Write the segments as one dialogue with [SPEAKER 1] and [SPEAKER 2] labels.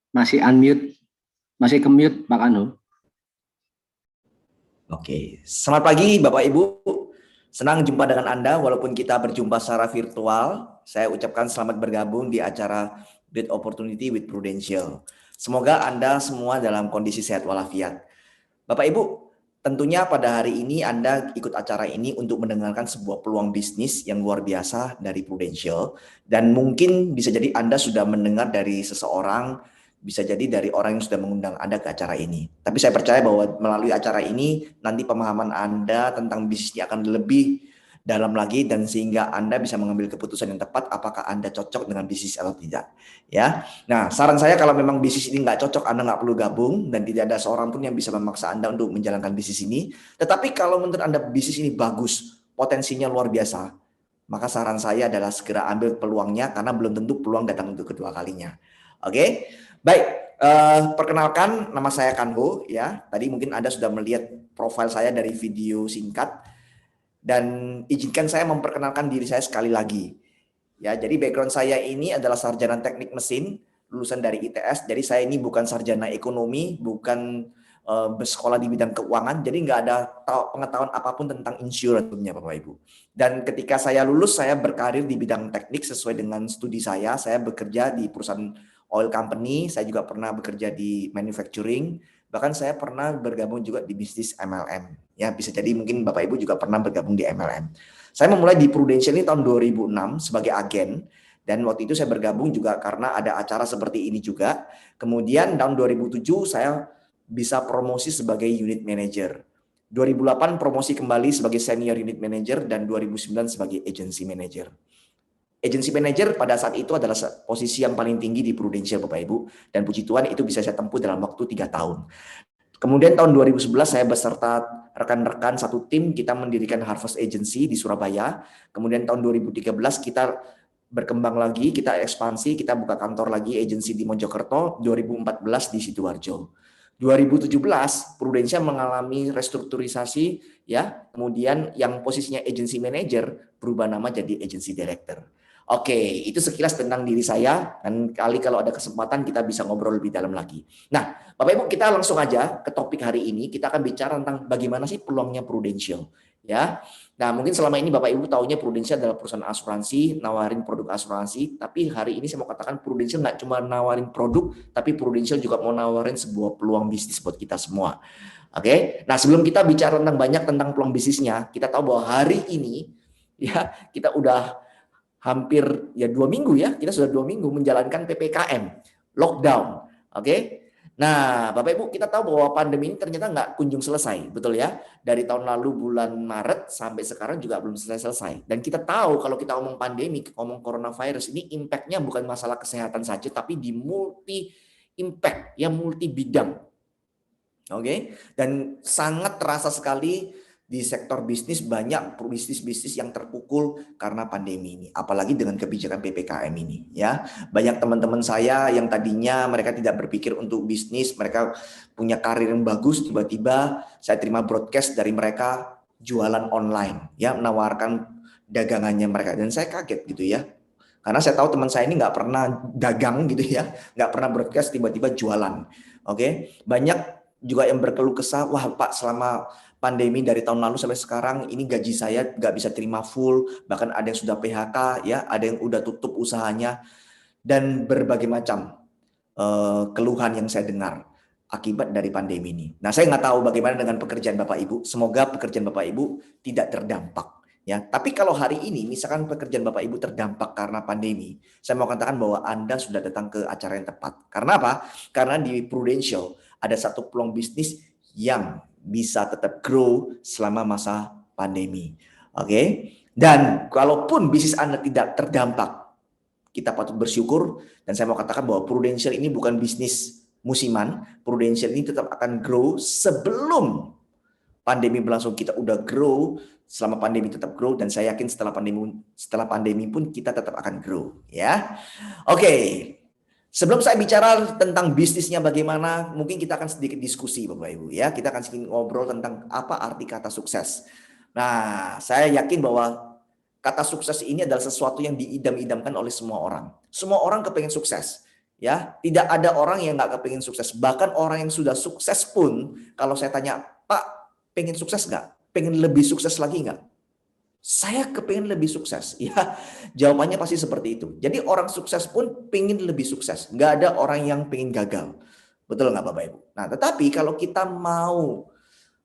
[SPEAKER 1] Masih unmute, masih ke-mute Pak Anu.
[SPEAKER 2] Oke, selamat pagi Bapak Ibu. Senang jumpa dengan Anda walaupun kita berjumpa secara virtual. Saya ucapkan selamat bergabung di acara Great Opportunity with Prudential. Semoga Anda semua dalam kondisi sehat walafiat. Bapak Ibu, tentunya pada hari ini Anda ikut acara ini untuk mendengarkan sebuah peluang bisnis yang luar biasa dari Prudential. Dan mungkin bisa jadi Anda sudah mendengar dari seseorang, bisa jadi dari orang yang sudah mengundang Anda ke acara ini. Tapi saya percaya bahwa melalui acara ini nanti pemahaman Anda tentang bisnisnya akan lebih dalam lagi dan sehingga Anda bisa mengambil keputusan yang tepat apakah Anda cocok dengan bisnis atau tidak. Ya, nah saran saya kalau memang bisnis ini nggak cocok, Anda nggak perlu gabung dan tidak ada seorang pun yang bisa memaksa Anda untuk menjalankan bisnis ini. Tetapi kalau menurut Anda bisnis ini bagus, potensinya luar biasa, maka saran saya adalah segera ambil peluangnya karena belum tentu peluang datang untuk kedua kalinya. Oke, baik. Perkenalkan, nama saya Kanho ya. Tadi mungkin Anda sudah melihat profil saya dari video singkat dan izinkan saya memperkenalkan diri saya sekali lagi. Ya, jadi background saya ini adalah sarjana teknik mesin, lulusan dari ITS. Jadi saya ini bukan sarjana ekonomi, bukan bersekolah di bidang keuangan, jadi nggak ada pengetahuan apapun tentang insurance Bapak Ibu. Dan ketika saya lulus, saya berkarir di bidang teknik sesuai dengan studi saya. Saya bekerja di perusahaan oil company, saya juga pernah bekerja di manufacturing, bahkan saya pernah bergabung juga di bisnis MLM. Ya, bisa jadi mungkin Bapak Ibu juga pernah bergabung di MLM. Saya memulai di Prudential ini tahun 2006 sebagai agen. Dan waktu itu saya bergabung juga karena ada acara seperti ini juga. Kemudian tahun 2007 saya bisa promosi sebagai unit manager. 2008 promosi kembali sebagai senior unit manager dan 2009 sebagai agency manager. Agency manager pada saat itu adalah posisi yang paling tinggi di Prudential Bapak Ibu. Dan puji Tuhan itu bisa saya tempuh dalam waktu 3 tahun. Kemudian tahun 2011 saya beserta rekan-rekan satu tim kita mendirikan Harvest Agency di Surabaya. Kemudian tahun 2013 kita berkembang lagi, kita ekspansi, kita buka kantor lagi agency di Mojokerto, 2014 di Sidoarjo. 2017 Prudential mengalami restrukturisasi ya, kemudian yang posisinya agency manager berubah nama jadi agency director. Oke, itu sekilas tentang diri saya dan kali kalau ada kesempatan kita bisa ngobrol lebih dalam lagi. Nah, Bapak Ibu kita langsung aja ke topik hari ini. Kita akan bicara tentang bagaimana sih peluangnya Prudential ya. Nah, mungkin selama ini Bapak Ibu taunya Prudential adalah perusahaan asuransi, nawarin produk asuransi, tapi hari ini saya mau katakan Prudential nggak cuma nawarin produk, tapi Prudential juga mau nawarin sebuah peluang bisnis buat kita semua. Oke. Nah, sebelum kita bicara tentang banyak tentang peluang bisnisnya, kita tahu bahwa hari ini ya kita udah hampir ya 2 minggu ya, kita sudah 2 minggu menjalankan PPKM, lockdown. Oke. Nah, Bapak Ibu kita tahu bahwa pandemi ini ternyata nggak kunjung selesai, betul ya? Dari tahun lalu bulan Maret sampai sekarang juga belum selesai-selesai. Dan kita tahu kalau kita ngomong pandemi, ngomong coronavirus ini impactnya bukan masalah kesehatan saja, tapi di multi impact, ya multi bidang. Oke, dan sangat terasa sekali di sektor bisnis banyak bisnis-bisnis yang terpukul karena pandemi ini, apalagi dengan kebijakan PPKM ini ya. Banyak teman-teman saya yang tadinya mereka tidak berpikir untuk bisnis, mereka punya karir yang bagus, tiba-tiba saya terima broadcast dari mereka jualan online ya, menawarkan dagangannya mereka dan saya kaget gitu ya. Karena saya tahu teman saya ini nggak pernah dagang gitu ya, nggak pernah broadcast tiba-tiba jualan. Oke, banyak juga yang berkeluh kesah, wah Pak selama pandemi dari tahun lalu sampai sekarang ini gaji saya nggak bisa terima full, bahkan ada yang sudah PHK ya, ada yang udah tutup usahanya dan berbagai macam keluhan yang saya dengar akibat dari pandemi ini. Nah, saya nggak tahu bagaimana dengan pekerjaan Bapak Ibu. Semoga pekerjaan Bapak Ibu tidak terdampak. Ya, tapi kalau hari ini misalkan pekerjaan Bapak Ibu terdampak karena pandemi, saya mau katakan bahwa Anda sudah datang ke acara yang tepat. Karena apa? Karena di Prudential ada satu peluang bisnis yang bisa tetap grow selama masa pandemi. Oke? Dan kalaupun bisnis Anda tidak terdampak, kita patut bersyukur dan saya mau katakan bahwa Prudential ini bukan bisnis musiman. Prudential ini tetap akan grow sebelum pandemi berlangsung, kita udah grow, selama pandemi tetap grow dan saya yakin setelah pandemi pun kita tetap akan grow ya. Oke. Sebelum saya bicara tentang bisnisnya bagaimana, mungkin kita akan sedikit diskusi Bapak Ibu ya. Kita akan sedikit ngobrol tentang apa arti kata sukses. Nah, saya yakin bahwa kata sukses ini adalah sesuatu yang diidam-idamkan oleh semua orang. Semua orang kepengen sukses. Ya, tidak ada orang yang nggak kepingin sukses. Bahkan orang yang sudah sukses pun, kalau saya tanya, Pak, pengen sukses nggak? Pengen lebih sukses lagi nggak? Saya kepingin lebih sukses. Ya, jawabannya pasti seperti itu. Jadi orang sukses pun pengen lebih sukses. Nggak ada orang yang pengen gagal. Betul nggak Bapak Ibu? Nah, tetapi kalau kita mau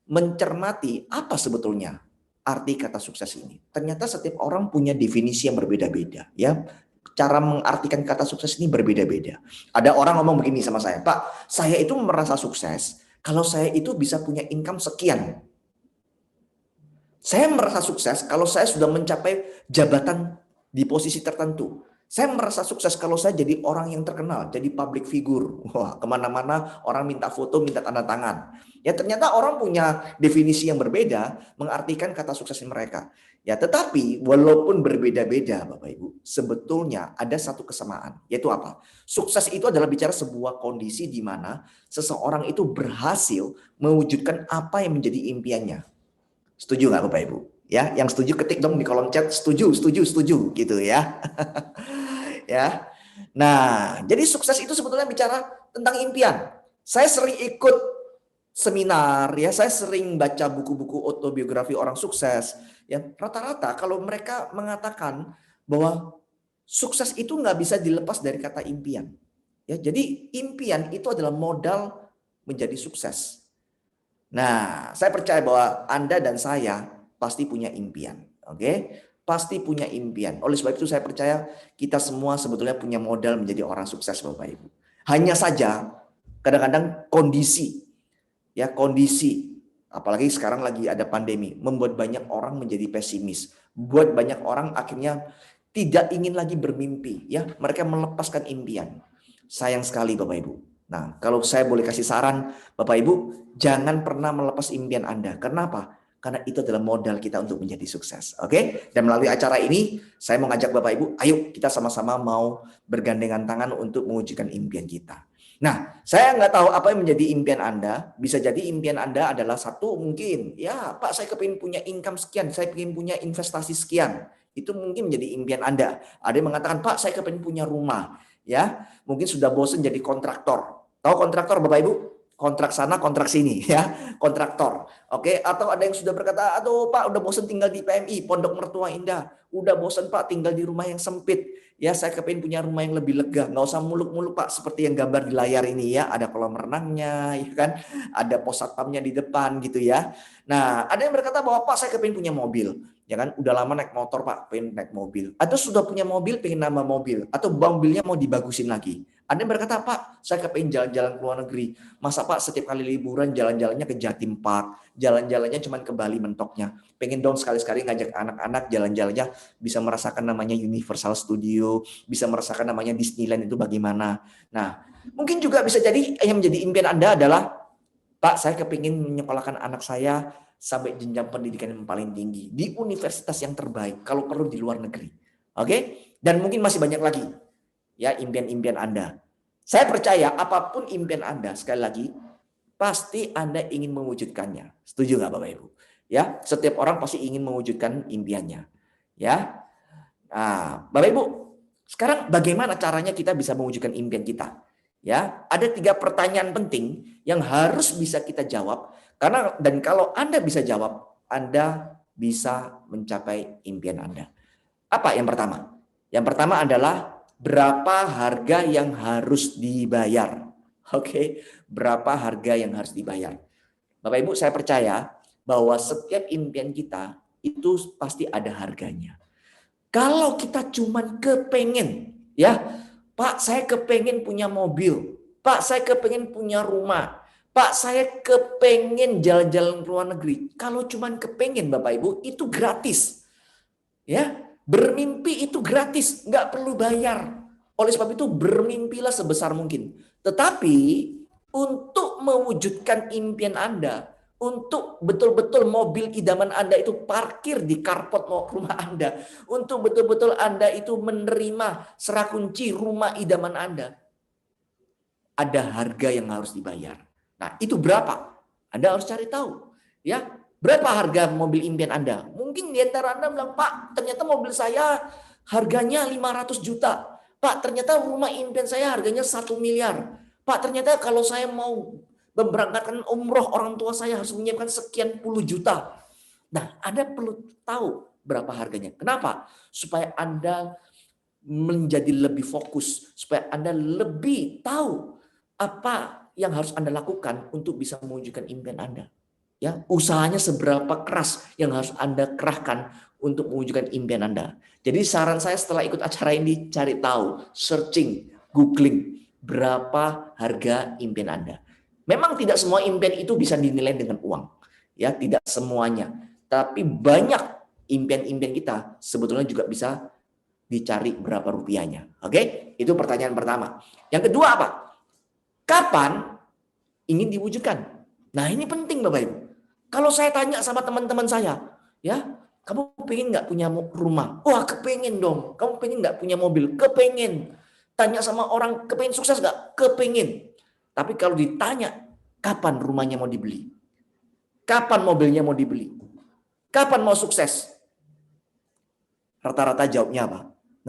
[SPEAKER 2] mencermati apa sebetulnya arti kata sukses ini, ternyata setiap orang punya definisi yang berbeda-beda. Ya, cara mengartikan kata sukses ini berbeda-beda. Ada orang ngomong begini sama saya, Pak, saya itu merasa sukses kalau saya itu bisa punya income sekian. Saya merasa sukses kalau saya sudah mencapai jabatan di posisi tertentu. Saya merasa sukses kalau saya jadi orang yang terkenal, jadi public figure. Wah, kemana-mana orang minta foto, minta tanda tangan. Ya ternyata orang punya definisi yang berbeda mengartikan kata sukses mereka. Ya tetapi walaupun berbeda-beda Bapak Ibu, sebetulnya ada satu kesamaan. Yaitu apa? Sukses itu adalah bicara sebuah kondisi di mana seseorang itu berhasil mewujudkan apa yang menjadi impiannya. Setuju nggak Bapak Ibu? Ya, yang setuju ketik dong di kolom chat, setuju, setuju, setuju gitu ya. Ya. Nah, jadi sukses itu sebetulnya bicara tentang impian. Saya sering ikut seminar ya, saya sering baca buku-buku autobiografi orang sukses. Ya, rata-rata kalau mereka mengatakan bahwa sukses itu nggak bisa dilepas dari kata impian. Ya, jadi impian itu adalah modal menjadi sukses. Nah, saya percaya bahwa Anda dan saya pasti punya impian. Oke? Pasti punya impian. Oleh sebab itu saya percaya kita semua sebetulnya punya modal menjadi orang sukses Bapak Ibu. Hanya saja kadang-kadang kondisi apalagi sekarang lagi ada pandemi membuat banyak orang menjadi pesimis. Buat banyak orang akhirnya tidak ingin lagi bermimpi, ya. Mereka melepaskan impian. Sayang sekali Bapak Ibu. Nah, kalau saya boleh kasih saran Bapak Ibu, jangan pernah melepas impian Anda. Kenapa? Karena itu adalah modal kita untuk menjadi sukses. Oke? Dan melalui acara ini, saya mau ngajak Bapak Ibu, ayo kita sama-sama mau bergandengan tangan untuk mewujudkan impian kita. Nah, saya nggak tahu apa yang menjadi impian Anda. Bisa jadi impian Anda adalah satu mungkin, ya Pak saya kepingin punya income sekian, saya kepingin punya investasi sekian. Itu mungkin menjadi impian Anda. Ada yang mengatakan, Pak saya kepingin punya rumah. Ya, mungkin sudah bosan jadi kontraktor. Tahu kontraktor Bapak Ibu? Kontrak sana, kontrak sini, ya, kontraktor. Oke, atau ada yang sudah berkata, aduh Pak, udah bosan tinggal di PMI, Pondok Mertua Indah. Udah bosan Pak, tinggal di rumah yang sempit. Ya, saya kepingin punya rumah yang lebih lega, nggak usah muluk-muluk Pak, seperti yang gambar di layar ini ya, ada kolam renangnya, ya kan, ada pos satpamnya di depan gitu ya. Nah, ada yang berkata bahwa Pak, saya kepingin punya mobil. Ya kan, udah lama naik motor Pak, pengen naik mobil. Atau sudah punya mobil, pengen nambah mobil. Atau mobilnya mau dibagusin lagi. Ada yang berkata, Pak, saya kepingin jalan-jalan ke luar negeri. Masa Pak setiap kali liburan jalan-jalannya ke Jatim Park, jalan-jalannya cuma ke Bali mentoknya. Pengen dong sekali-sekali ngajak anak-anak jalan-jalannya bisa merasakan namanya Universal Studio, bisa merasakan namanya Disneyland itu bagaimana. Nah, mungkin juga bisa jadi yang menjadi impian Anda adalah, Pak, saya kepingin menyekolahkan anak saya sampai jenjang pendidikan yang paling tinggi di universitas yang terbaik, kalau perlu di luar negeri. Oke? Dan mungkin masih banyak lagi ya impian-impian Anda. Saya percaya apapun impian Anda, sekali lagi pasti Anda ingin mewujudkannya. Setuju nggak Bapak Ibu? Ya, setiap orang pasti ingin mewujudkan impiannya. Ya. Nah, Bapak Ibu, sekarang bagaimana caranya kita bisa mewujudkan impian kita? Ya, ada 3 pertanyaan penting yang harus bisa kita jawab karena dan kalau Anda bisa jawab, Anda bisa mencapai impian Anda. Apa yang pertama? Yang pertama adalah berapa harga yang harus dibayar. Oke, berapa harga yang harus dibayar. Bapak Ibu, saya percaya bahwa setiap impian kita itu pasti ada harganya. Kalau kita cuman kepengen, ya, Pak saya kepengen punya mobil, Pak saya kepengen punya rumah, Pak saya kepengen jalan-jalan ke luar negeri. Kalau cuman kepengen Bapak Ibu, itu gratis. Ya, bermimpi itu gratis, nggak perlu bayar. Oleh sebab itu bermimpilah sebesar mungkin. Tetapi untuk mewujudkan impian Anda, untuk betul-betul mobil idaman Anda itu parkir di carport rumah Anda, untuk betul-betul Anda itu menerima serah kunci rumah idaman Anda, ada harga yang harus dibayar. Nah, itu berapa? Anda harus cari tahu. Ya, berapa harga mobil impian Anda? Mungkin di antara Anda bilang, Pak, ternyata mobil saya harganya 500 juta. Pak, ternyata rumah impian saya harganya 1 miliar. Pak, ternyata kalau saya mau memberangkatkan umroh, orang tua saya harus menyiapkan sekian puluh juta. Nah, Anda perlu tahu berapa harganya. Kenapa? Supaya Anda menjadi lebih fokus, supaya Anda lebih tahu apa yang harus Anda lakukan untuk bisa mewujudkan impian Anda. Ya, usahanya seberapa keras yang harus Anda kerahkan untuk mewujudkan impian Anda. Jadi saran saya setelah ikut acara ini, cari tahu, searching, googling berapa harga impian Anda. Memang tidak semua impian itu bisa dinilai dengan uang, ya, tidak semuanya. Tapi banyak impian-impian kita sebetulnya juga bisa dicari berapa rupiahnya. Oke? Itu pertanyaan pertama. Yang kedua apa? Kapan ingin diwujudkan? Nah, ini penting Bapak Ibu. Kalau saya tanya sama teman-teman saya, ya, kamu pengen nggak punya rumah? Wah, kepengen dong. Kamu pengen nggak punya mobil? Kepengen. Tanya sama orang, kepengen sukses nggak? Kepengen. Tapi kalau ditanya, kapan rumahnya mau dibeli? Kapan mobilnya mau dibeli? Kapan mau sukses? Rata-rata jawabnya apa?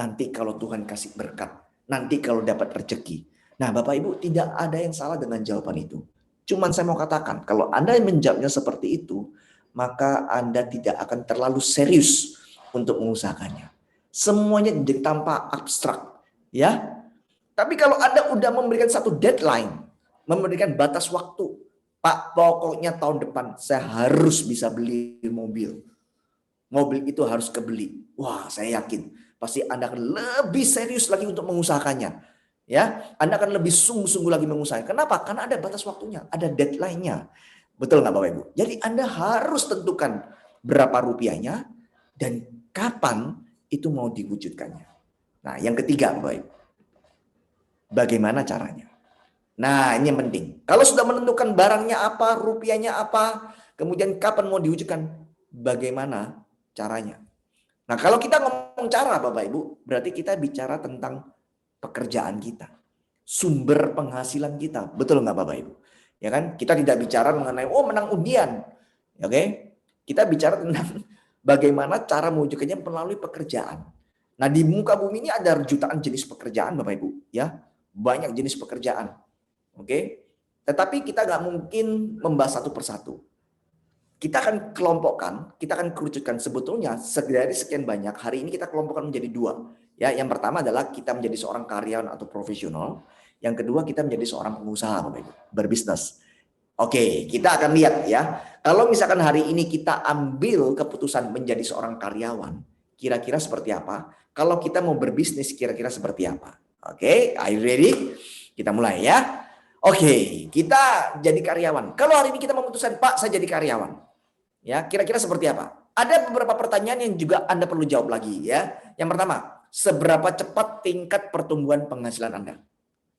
[SPEAKER 2] Nanti kalau Tuhan kasih berkat. Nanti kalau dapat rezeki. Nah, Bapak Ibu, tidak ada yang salah dengan jawaban itu. Cuman saya mau katakan, kalau Anda menjawabnya seperti itu, maka Anda tidak akan terlalu serius untuk mengusahakannya. Semuanya jadi tampak abstrak, ya. Tapi kalau Anda udah memberikan satu deadline, memberikan batas waktu, Pak, pokoknya tahun depan saya harus bisa beli mobil. Mobil itu harus kebeli. Wah, saya yakin pasti Anda akan lebih serius lagi untuk mengusahakannya. Ya, Anda akan lebih sungguh-sungguh lagi mengusahakan. Kenapa? Karena ada batas waktunya, ada deadline-nya. Betul nggak Bapak Ibu? Jadi Anda harus tentukan berapa rupiahnya dan kapan itu mau diwujudkannya. Nah, yang ketiga Bapak Ibu, bagaimana caranya? Nah, ini yang penting. Kalau sudah menentukan barangnya apa, rupiahnya apa, kemudian kapan mau diwujudkan, bagaimana caranya? Nah, kalau kita ngomong cara Bapak Ibu, berarti kita bicara tentang pekerjaan kita, sumber penghasilan kita, betul nggak Bapak Ibu? Ya kan? Kita tidak bicara mengenai menang undian, oke? Kita bicara tentang bagaimana cara mewujudkannya melalui pekerjaan. Nah, di muka bumi ini ada jutaan jenis pekerjaan Bapak Ibu, ya, banyak jenis pekerjaan, oke? Tetapi kita nggak mungkin membahas satu persatu. Kita akan kelompokkan, kita akan kerucutkan sebetulnya dari sekian banyak. Hari ini kita kelompokkan menjadi dua. Ya, yang pertama adalah kita menjadi seorang karyawan atau profesional. Yang kedua kita menjadi seorang pengusaha, Bapak Ibu, berbisnis. Oke, kita akan lihat ya. Kalau misalkan hari ini kita ambil keputusan menjadi seorang karyawan, kira-kira seperti apa? Kalau kita mau berbisnis, kira-kira seperti apa? Oke, are you ready? Kita mulai ya. Oke, kita jadi karyawan. Kalau hari ini kita memutuskan, Pak, saya jadi karyawan. Ya, kira-kira seperti apa? Ada beberapa pertanyaan yang juga Anda perlu jawab lagi ya. Yang pertama, seberapa cepat tingkat pertumbuhan penghasilan Anda?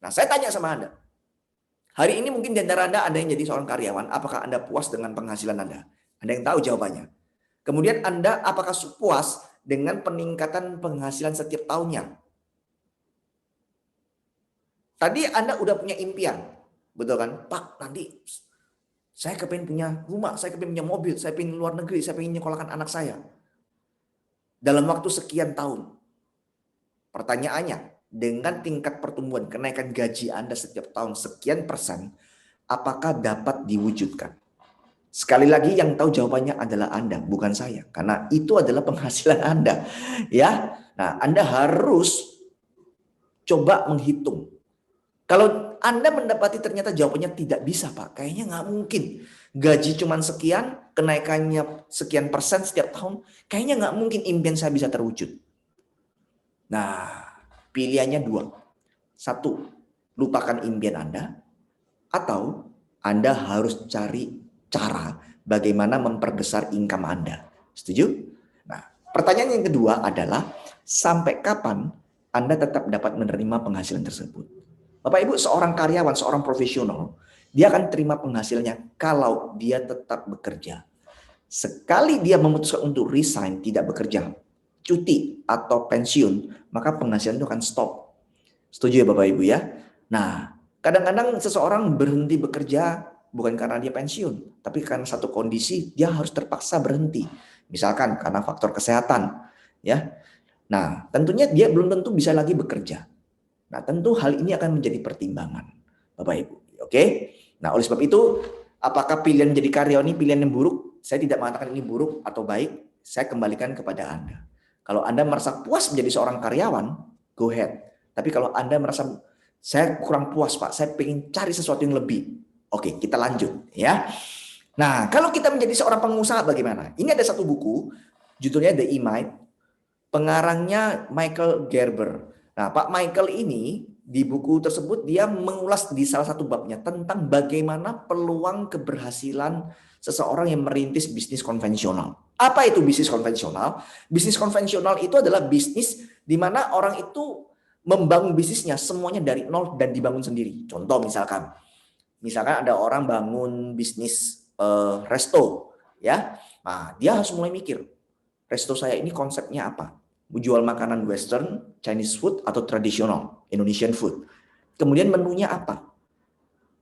[SPEAKER 2] Nah, saya tanya sama Anda. Hari ini mungkin di antara Anda ada yang jadi seorang karyawan, apakah Anda puas dengan penghasilan Anda? Ada yang tahu jawabannya. Kemudian Anda apakah puas dengan peningkatan penghasilan setiap tahunnya? Tadi Anda udah punya impian, betul kan? Pak, nanti saya kepengen punya rumah, saya kepengen punya mobil, saya pengen luar negeri, saya pengen nyekolahkan anak saya. Dalam waktu sekian tahun. Pertanyaannya, dengan tingkat pertumbuhan kenaikan gaji Anda setiap tahun sekian persen, apakah dapat diwujudkan? Sekali lagi yang tahu jawabannya adalah Anda, bukan saya. Karena itu adalah penghasilan Anda. Ya, nah Anda harus coba menghitung. Kalau Anda mendapati ternyata jawabannya tidak bisa, Pak. Kayaknya nggak mungkin. Gaji cuma sekian, kenaikannya sekian persen setiap tahun. Kayaknya nggak mungkin impian saya bisa terwujud. Nah, pilihannya dua. Satu, lupakan impian Anda. Atau Anda harus cari cara bagaimana memperbesar income Anda. Setuju? Nah, pertanyaan yang kedua adalah, sampai kapan Anda tetap dapat menerima penghasilan tersebut? Bapak Ibu, seorang karyawan, seorang profesional, dia akan terima penghasilannya kalau dia tetap bekerja. Sekali dia memutuskan untuk resign, tidak bekerja, cuti atau pensiun, maka penghasilan itu akan stop. Setuju ya Bapak Ibu ya? Nah, kadang-kadang seseorang berhenti bekerja bukan karena dia pensiun, tapi karena satu kondisi dia harus terpaksa berhenti. Misalkan karena faktor kesehatan, ya. Nah, tentunya dia belum tentu bisa lagi bekerja. Nah, tentu hal ini akan menjadi pertimbangan, Bapak Ibu. Oke. Nah, oleh sebab itu, apakah pilihan menjadi karyawan ini pilihan yang buruk? Saya tidak mengatakan ini buruk atau baik. Saya kembalikan kepada Anda. Kalau Anda merasa puas menjadi seorang karyawan, go ahead. Tapi kalau Anda merasa saya kurang puas, Pak, saya ingin cari sesuatu yang lebih. Oke, kita lanjut ya. Nah, kalau kita menjadi seorang pengusaha bagaimana? Ini ada satu buku, judulnya The E-Myth, pengarangnya Michael Gerber. Nah, Pak Michael ini di buku tersebut dia mengulas di salah satu babnya tentang bagaimana peluang keberhasilan seseorang yang merintis bisnis konvensional. Apa itu bisnis konvensional? Bisnis konvensional itu adalah bisnis di mana orang itu membangun bisnisnya semuanya dari nol dan dibangun sendiri. Contoh misalkan ada orang bangun bisnis resto, ya. Nah, dia harus mulai mikir, resto saya ini konsepnya apa? Jual makanan Western, Chinese food, atau tradisional, Indonesian food. Kemudian menunya apa?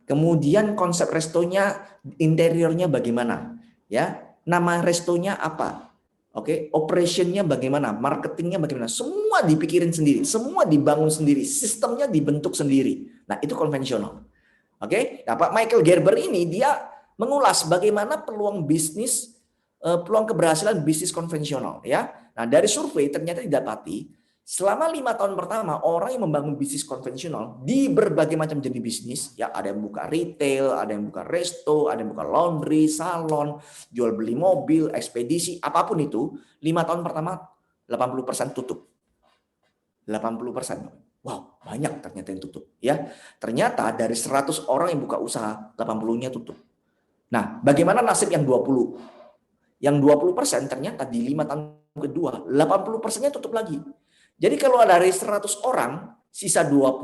[SPEAKER 2] Kemudian konsep restonya, interiornya bagaimana? Ya, nama restonya apa? Oke, operationnya bagaimana? Marketingnya bagaimana? Semua dipikirin sendiri, semua dibangun sendiri, sistemnya dibentuk sendiri. Nah, itu konvensional. Oke, nah Pak Michael Gerber ini dia mengulas bagaimana peluang bisnis, peluang keberhasilan bisnis konvensional, ya. Nah, dari survei ternyata didapati selama 5 tahun pertama orang yang membangun bisnis konvensional di berbagai macam jenis bisnis, ya, ada yang buka retail, ada yang buka resto, ada yang buka laundry, salon, jual beli mobil, ekspedisi, apapun itu, 5 tahun pertama 80% tutup. 80%. Wow, banyak ternyata yang tutup, ya. Ternyata dari 100 orang yang buka usaha, 80-nya tutup. Nah, bagaimana nasib yang 20? Yang 20% ternyata di 5 tahun kedua, 80%-nya tutup lagi. Jadi kalau dari 100 orang, sisa 20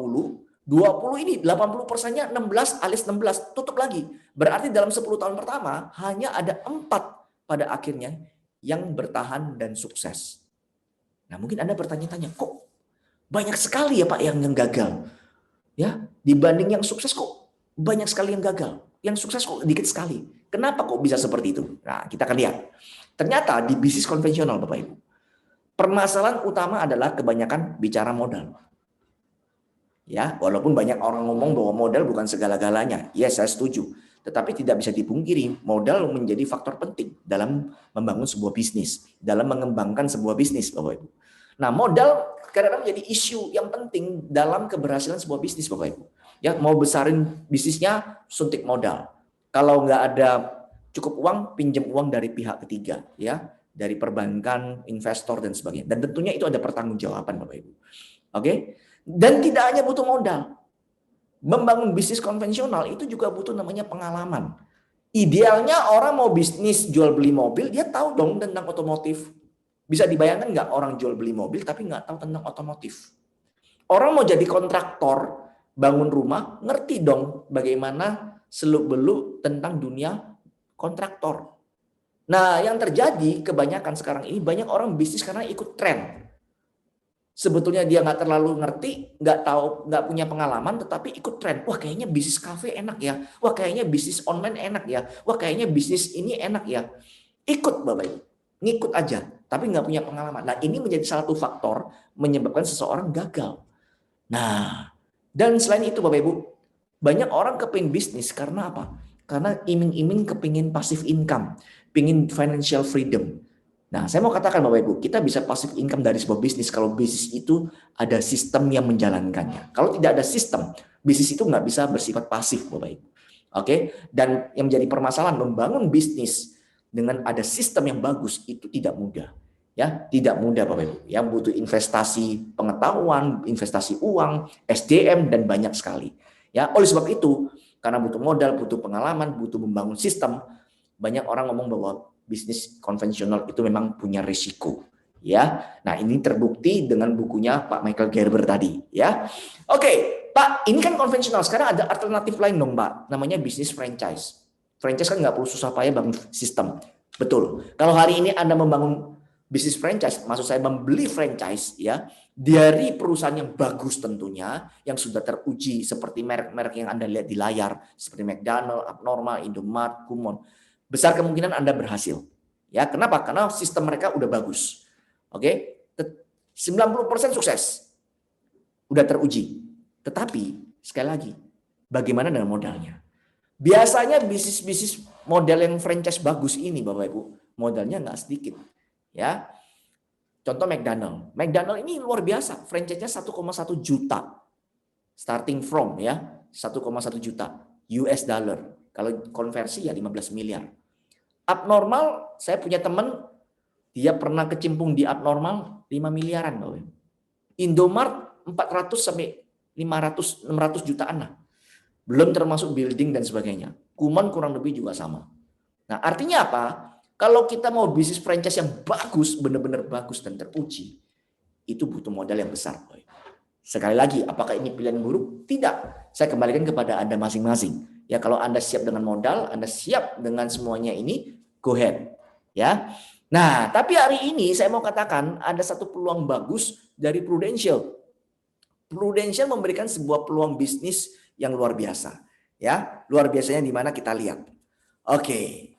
[SPEAKER 2] ini 80%-nya 16 alias 16 tutup lagi. Berarti dalam 10 tahun pertama hanya ada 4 pada akhirnya yang bertahan dan sukses. Nah, mungkin Anda bertanya-tanya, kok banyak sekali ya Pak yang gagal? Ya, dibanding yang sukses kok banyak sekali yang gagal. Yang sukses kok dikit sekali. Kenapa kok bisa seperti itu? Nah, kita akan lihat. Ternyata di bisnis konvensional Bapak Ibu, permasalahan utama adalah kebanyakan bicara modal. Ya, walaupun banyak orang ngomong bahwa modal bukan segala-galanya. Ya, saya setuju. Tetapi tidak bisa dipungkiri, modal menjadi faktor penting dalam membangun sebuah bisnis, dalam mengembangkan sebuah bisnis, Bapak Ibu. Nah, modal kadang-kadang menjadi isu yang penting dalam keberhasilan sebuah bisnis, Bapak Ibu. Ya, mau besarin bisnisnya, suntik modal. Kalau nggak ada cukup uang, pinjam uang dari pihak ketiga, ya, dari perbankan, investor dan sebagainya. Dan tentunya itu ada pertanggungjawaban, Bapak Ibu. Oke? Dan tidak hanya butuh modal. Membangun bisnis konvensional itu juga butuh namanya pengalaman. Idealnya orang mau bisnis jual beli mobil, dia tahu dong tentang otomotif. Bisa dibayangkan nggak orang jual beli mobil tapi nggak tahu tentang otomotif? Orang mau jadi kontraktor, bangun rumah, ngerti dong bagaimana seluk-beluk tentang dunia kontraktor. Nah, yang terjadi kebanyakan sekarang ini banyak orang bisnis karena ikut tren. Sebetulnya dia nggak terlalu ngerti, nggak tahu, nggak punya pengalaman, tetapi ikut tren. Wah, kayaknya bisnis kafe enak ya. Wah, kayaknya bisnis online enak ya. Wah, kayaknya bisnis ini enak ya. Ikut Bapak Ibu, ngikut aja, tapi nggak punya pengalaman. Nah, ini menjadi salah satu faktor menyebabkan seseorang gagal. Nah, dan selain itu Bapak Ibu, banyak orang kepingin bisnis karena apa? Karena iming-iming kepingin passive income, pingin financial freedom. Nah, saya mau katakan Bapak Ibu, kita bisa passive income dari sebuah bisnis kalau bisnis itu ada sistem yang menjalankannya. Kalau tidak ada sistem, bisnis itu nggak bisa bersifat pasif Bapak Ibu. Oke, dan yang menjadi permasalahan membangun bisnis dengan ada sistem yang bagus itu tidak mudah. Ya, tidak mudah Bapak Ibu. Yang butuh investasi pengetahuan, investasi uang, SDM dan banyak sekali. Ya, oleh sebab itu, karena butuh modal, butuh pengalaman, butuh membangun sistem, banyak orang ngomong bahwa bisnis konvensional itu memang punya risiko, ya. Nah, ini terbukti dengan bukunya Pak Michael Gerber tadi, ya. Oke, Pak, ini kan konvensional. Sekarang ada alternatif lain dong, Pak. Namanya bisnis franchise. Franchise kan nggak perlu susah payah bangun sistem. Betul. Kalau hari ini Anda membangun bisnis franchise, maksud saya membeli franchise, ya, dari perusahaan yang bagus tentunya, yang sudah teruji seperti merek-merek yang Anda lihat di layar, seperti McDonald, Abnormal, Indomart, Kumon. Besar kemungkinan Anda berhasil. Ya, kenapa? Karena sistem mereka udah bagus. Oke? 90% sukses. Udah teruji. Tetapi sekali lagi, bagaimana dengan modalnya? Biasanya bisnis-bisnis model yang franchise bagus ini, Bapak Ibu, modalnya nggak sedikit. Ya, contoh McDonald. McDonald ini luar biasa, franchise-nya 1,1 juta. Starting from ya, 1,1 juta US dollar. Kalau konversi ya 15 miliar. Abnormal, saya punya teman, dia pernah kecimpung di abnormal 5 miliaran, Bapak Ibu. Indomart 400 sampai 500 600 jutaan lah. Belum termasuk building dan sebagainya. Kumon kurang lebih juga sama. Nah, artinya apa? Kalau kita mau bisnis franchise yang bagus, benar-benar bagus dan teruji, itu butuh modal yang besar. Sekali lagi, apakah ini pilihan buruk? Tidak. Saya kembalikan kepada Anda masing-masing. Ya, kalau Anda siap dengan modal, Anda siap dengan semuanya ini, go ahead. Ya. Nah, tapi hari ini saya mau katakan ada satu peluang bagus dari Prudential. Prudential memberikan sebuah peluang bisnis yang luar biasa. Ya, luar biasanya di mana kita lihat. Oke.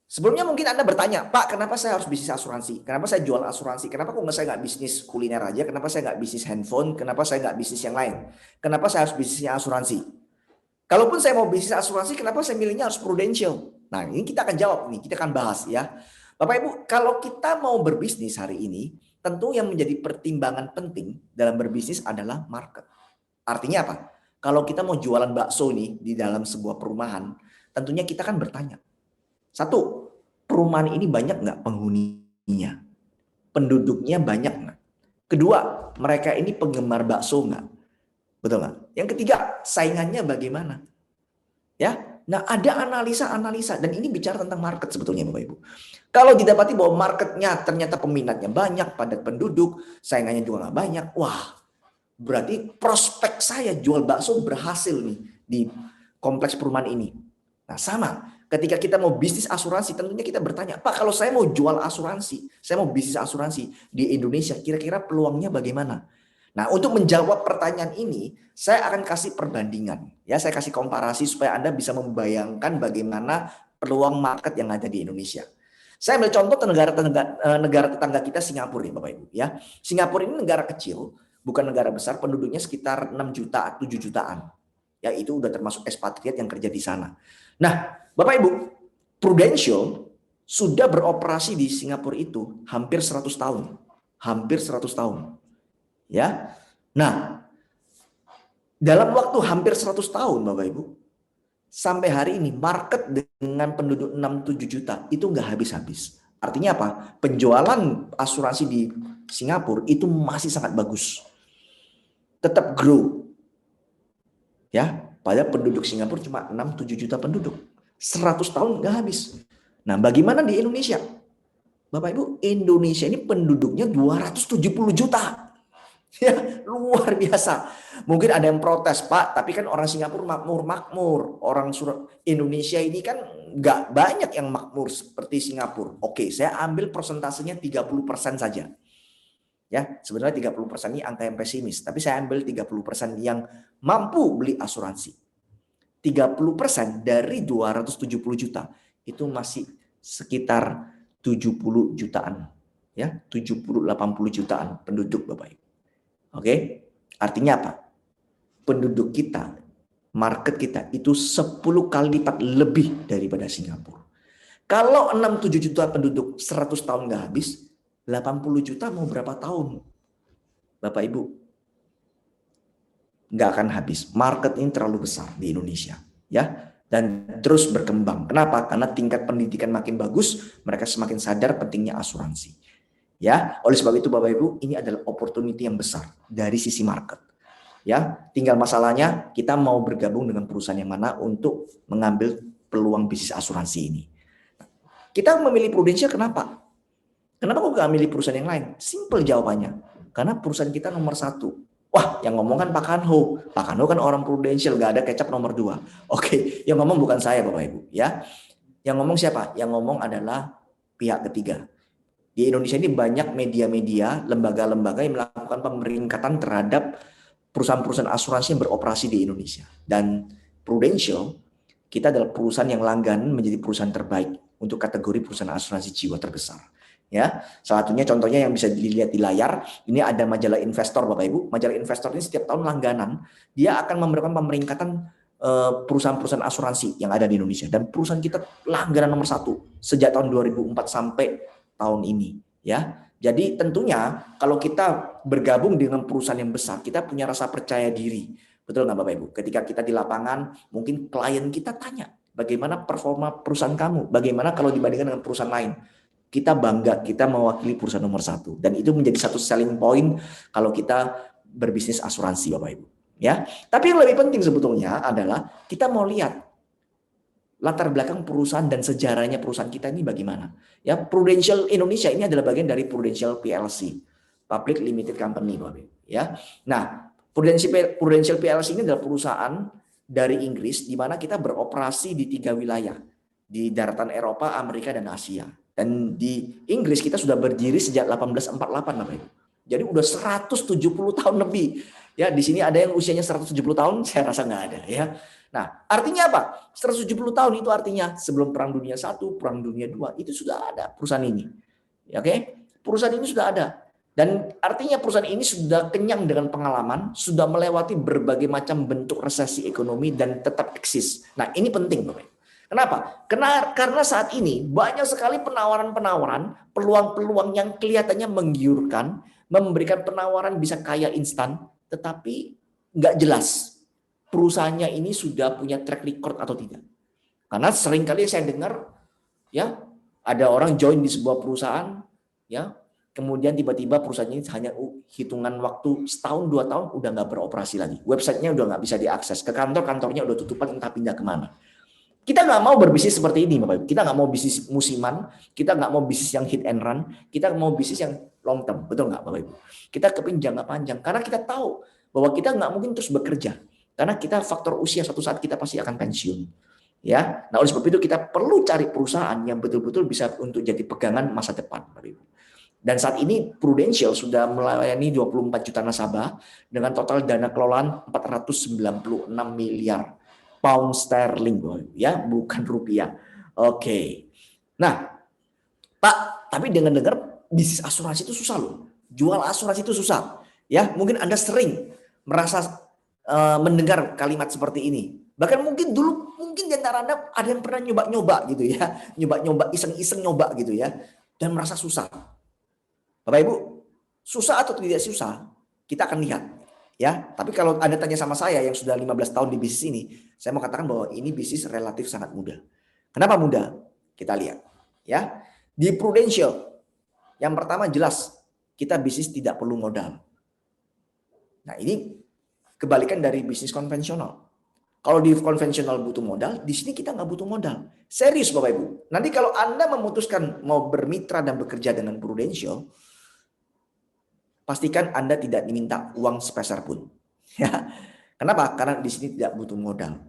[SPEAKER 2] Sebelumnya mungkin Anda bertanya, Pak, kenapa saya harus bisnis asuransi? Kenapa saya jual asuransi? Kenapa kok saya nggak bisnis kuliner aja? Kenapa saya nggak bisnis handphone? Kenapa saya nggak bisnis yang lain? Kenapa saya harus bisnisnya asuransi? Kalaupun saya mau bisnis asuransi, kenapa saya milihnya harus Prudential? Nah, ini kita akan jawab nih, kita akan bahas ya. Bapak Ibu, kalau kita mau berbisnis hari ini, tentu yang menjadi pertimbangan penting dalam berbisnis adalah market. Artinya apa? Kalau kita mau jualan bakso nih di dalam sebuah perumahan, tentunya kita kan bertanya. Satu, perumahan ini banyak nggak penghuninya? Penduduknya banyak nggak? Kedua, mereka ini penggemar bakso nggak? Betul nggak? Yang ketiga, saingannya bagaimana? Ya, nah ada analisa-analisa dan ini bicara tentang market sebetulnya Bapak Ibu. Kalau didapati bahwa marketnya ternyata peminatnya banyak, padat penduduk, saingannya juga nggak banyak, wah, berarti prospek saya jual bakso berhasil nih di kompleks perumahan ini. Nah sama, ketika kita mau bisnis asuransi, tentunya kita bertanya, Pak, kalau saya mau jual asuransi, saya mau bisnis asuransi di Indonesia, kira-kira peluangnya bagaimana? Nah, untuk menjawab pertanyaan ini, saya akan kasih perbandingan. Ya, saya kasih komparasi supaya Anda bisa membayangkan bagaimana peluang market yang ada di Indonesia. Saya ambil contoh negara tetangga kita, Singapura, Bapak Ibu. Ya, Singapura ini negara kecil, bukan negara besar, penduduknya sekitar 6 juta, 7 jutaan. Ya, itu udah termasuk ekspatriat yang kerja di sana. Nah, Bapak Ibu, Prudential sudah beroperasi di Singapura itu hampir 100 tahun. Hampir 100 tahun. Ya. Nah, dalam waktu hampir 100 tahun Bapak Ibu, sampai hari ini market dengan penduduk 6-7 juta itu nggak habis-habis. Artinya apa? Penjualan asuransi di Singapura itu masih sangat bagus. Tetap grow. Ya, pada penduduk Singapura cuma 6-7 juta penduduk. 100 tahun nggak habis. Nah, bagaimana di Indonesia? Bapak Ibu, Indonesia ini penduduknya 270 juta. Ya, luar biasa. Mungkin ada yang protes, Pak, tapi kan orang Singapura makmur. Orang Indonesia ini kan nggak banyak yang makmur seperti Singapura. Oke, saya ambil persentasenya 30% saja. Ya, sebenarnya 30% ini angka yang pesimis, tapi saya ambil 30% yang mampu beli asuransi. 30% dari 270 juta itu masih sekitar 70 jutaan. Ya, 70-80 jutaan penduduk Bapak Ibu. Oke, artinya apa? Penduduk kita, market kita itu 10 kali lipat lebih daripada Singapura. Kalau 6-7 juta penduduk 100 tahun nggak habis, 80 juta mau berapa tahun? Bapak Ibu, nggak akan habis. Market ini terlalu besar di Indonesia, ya, dan terus berkembang. Kenapa? Karena tingkat pendidikan makin bagus, mereka semakin sadar pentingnya asuransi. Ya, oleh sebab itu Bapak Ibu, ini adalah opportunity yang besar dari sisi market. Ya, tinggal masalahnya kita mau bergabung dengan perusahaan yang mana untuk mengambil peluang bisnis asuransi ini. Kita memilih Prudential kenapa? Kenapa kok nggak milih perusahaan yang lain? Simple jawabannya. Karena perusahaan kita nomor 1. Wah, yang ngomong kan Pak Kanho. Pak Kanho kan orang Prudential, nggak ada kecap nomor 2. Oke, yang ngomong bukan saya Bapak Ibu. Ya, yang ngomong siapa? Yang ngomong adalah pihak ketiga. Di Indonesia ini banyak media-media, lembaga-lembaga yang melakukan pemeringkatan terhadap perusahaan-perusahaan asuransi yang beroperasi di Indonesia. Dan Prudential, kita adalah perusahaan yang langganan menjadi perusahaan terbaik untuk kategori perusahaan asuransi jiwa terbesar. Ya, salah satunya contohnya yang bisa dilihat di layar, ini ada majalah Investor Bapak Ibu. Majalah Investor ini setiap tahun langganan, dia akan memberikan pemeringkatan perusahaan-perusahaan asuransi yang ada di Indonesia, dan perusahaan kita langganan nomor 1 sejak tahun 2004 sampai tahun ini, ya. Jadi tentunya kalau kita bergabung dengan perusahaan yang besar, kita punya rasa percaya diri. Betul nggak Bapak Ibu? Ketika kita di lapangan, mungkin klien kita tanya, bagaimana performa perusahaan kamu? Bagaimana kalau dibandingkan dengan perusahaan lain? Kita bangga, kita mewakili perusahaan nomor 1. Dan itu menjadi satu selling point kalau kita berbisnis asuransi Bapak Ibu. Ya, tapi yang lebih penting sebetulnya adalah kita mau lihat latar belakang perusahaan dan sejarahnya perusahaan kita ini bagaimana. Ya, Prudential Indonesia ini adalah bagian dari Prudential PLC, Public Limited Company, Bapak Ibu. Ya, nah Prudential PLC ini adalah perusahaan dari Inggris di mana kita beroperasi di 3 wilayah, di daratan Eropa, Amerika, dan Asia. Dan di Inggris kita sudah berdiri sejak 1848, Bapak Ibu. Jadi udah 170 tahun lebih. Ya, di sini ada yang usianya 170 tahun, saya rasa nggak ada ya. Nah, artinya apa? 170 tahun itu artinya sebelum Perang Dunia I, Perang Dunia II, itu sudah ada perusahaan ini. Ya, oke? Perusahaan ini sudah ada. Dan artinya perusahaan ini sudah kenyang dengan pengalaman, sudah melewati berbagai macam bentuk resesi ekonomi dan tetap eksis. Nah, ini penting, Bapak. Kenapa? Karena saat ini banyak sekali penawaran-penawaran, peluang-peluang yang kelihatannya menggiurkan, memberikan penawaran bisa kaya instan, tetapi nggak jelas perusahaannya ini sudah punya track record atau tidak. Karena seringkali saya dengar, ya, ada orang join di sebuah perusahaan, ya, kemudian tiba-tiba perusahaan ini hanya hitungan waktu setahun 2 tahun udah nggak beroperasi lagi. Websitenya udah nggak bisa diakses, ke kantornya udah tutupan, entah pindah kemana. Kita nggak mau berbisnis seperti ini, Bapak Ibu. Kita nggak mau bisnis musiman, kita nggak mau bisnis yang hit and run, kita mau bisnis yang long term, betul nggak, Bapak Ibu? Kita kepingin jangka panjang, karena kita tahu bahwa kita nggak mungkin terus bekerja, karena kita faktor usia suatu saat kita pasti akan pensiun. Ya, nah oleh sebab itu kita perlu cari perusahaan yang betul-betul bisa untuk jadi pegangan masa depan, Bapak Ibu. Dan saat ini Prudential sudah melayani 24 juta nasabah dengan total dana kelolaan 496 miliar pound sterling, ya, bukan rupiah. Oke. Nah, Pak, tapi dengar bisnis asuransi itu susah loh. Jual asuransi itu susah. Ya, mungkin Anda sering merasa mendengar kalimat seperti ini. Bahkan mungkin dulu di antara Anda ada yang pernah nyoba-nyoba gitu ya. Nyoba-nyoba, iseng-iseng nyoba gitu ya. Dan merasa susah. Bapak Ibu, susah atau tidak susah? Kita akan lihat. Ya, tapi kalau Anda tanya sama saya yang sudah 15 tahun di bisnis ini, saya mau katakan bahwa ini bisnis relatif sangat mudah. Kenapa mudah? Kita lihat, ya. Di Prudential, yang pertama jelas kita bisnis tidak perlu modal. Nah, ini kebalikan dari bisnis konvensional. Kalau di konvensional butuh modal, di sini kita nggak butuh modal. Serius Bapak Ibu. Nanti kalau Anda memutuskan mau bermitra dan bekerja dengan Prudential, pastikan Anda tidak diminta uang sepeser pun. Ya. Kenapa? Karena di sini tidak butuh modal.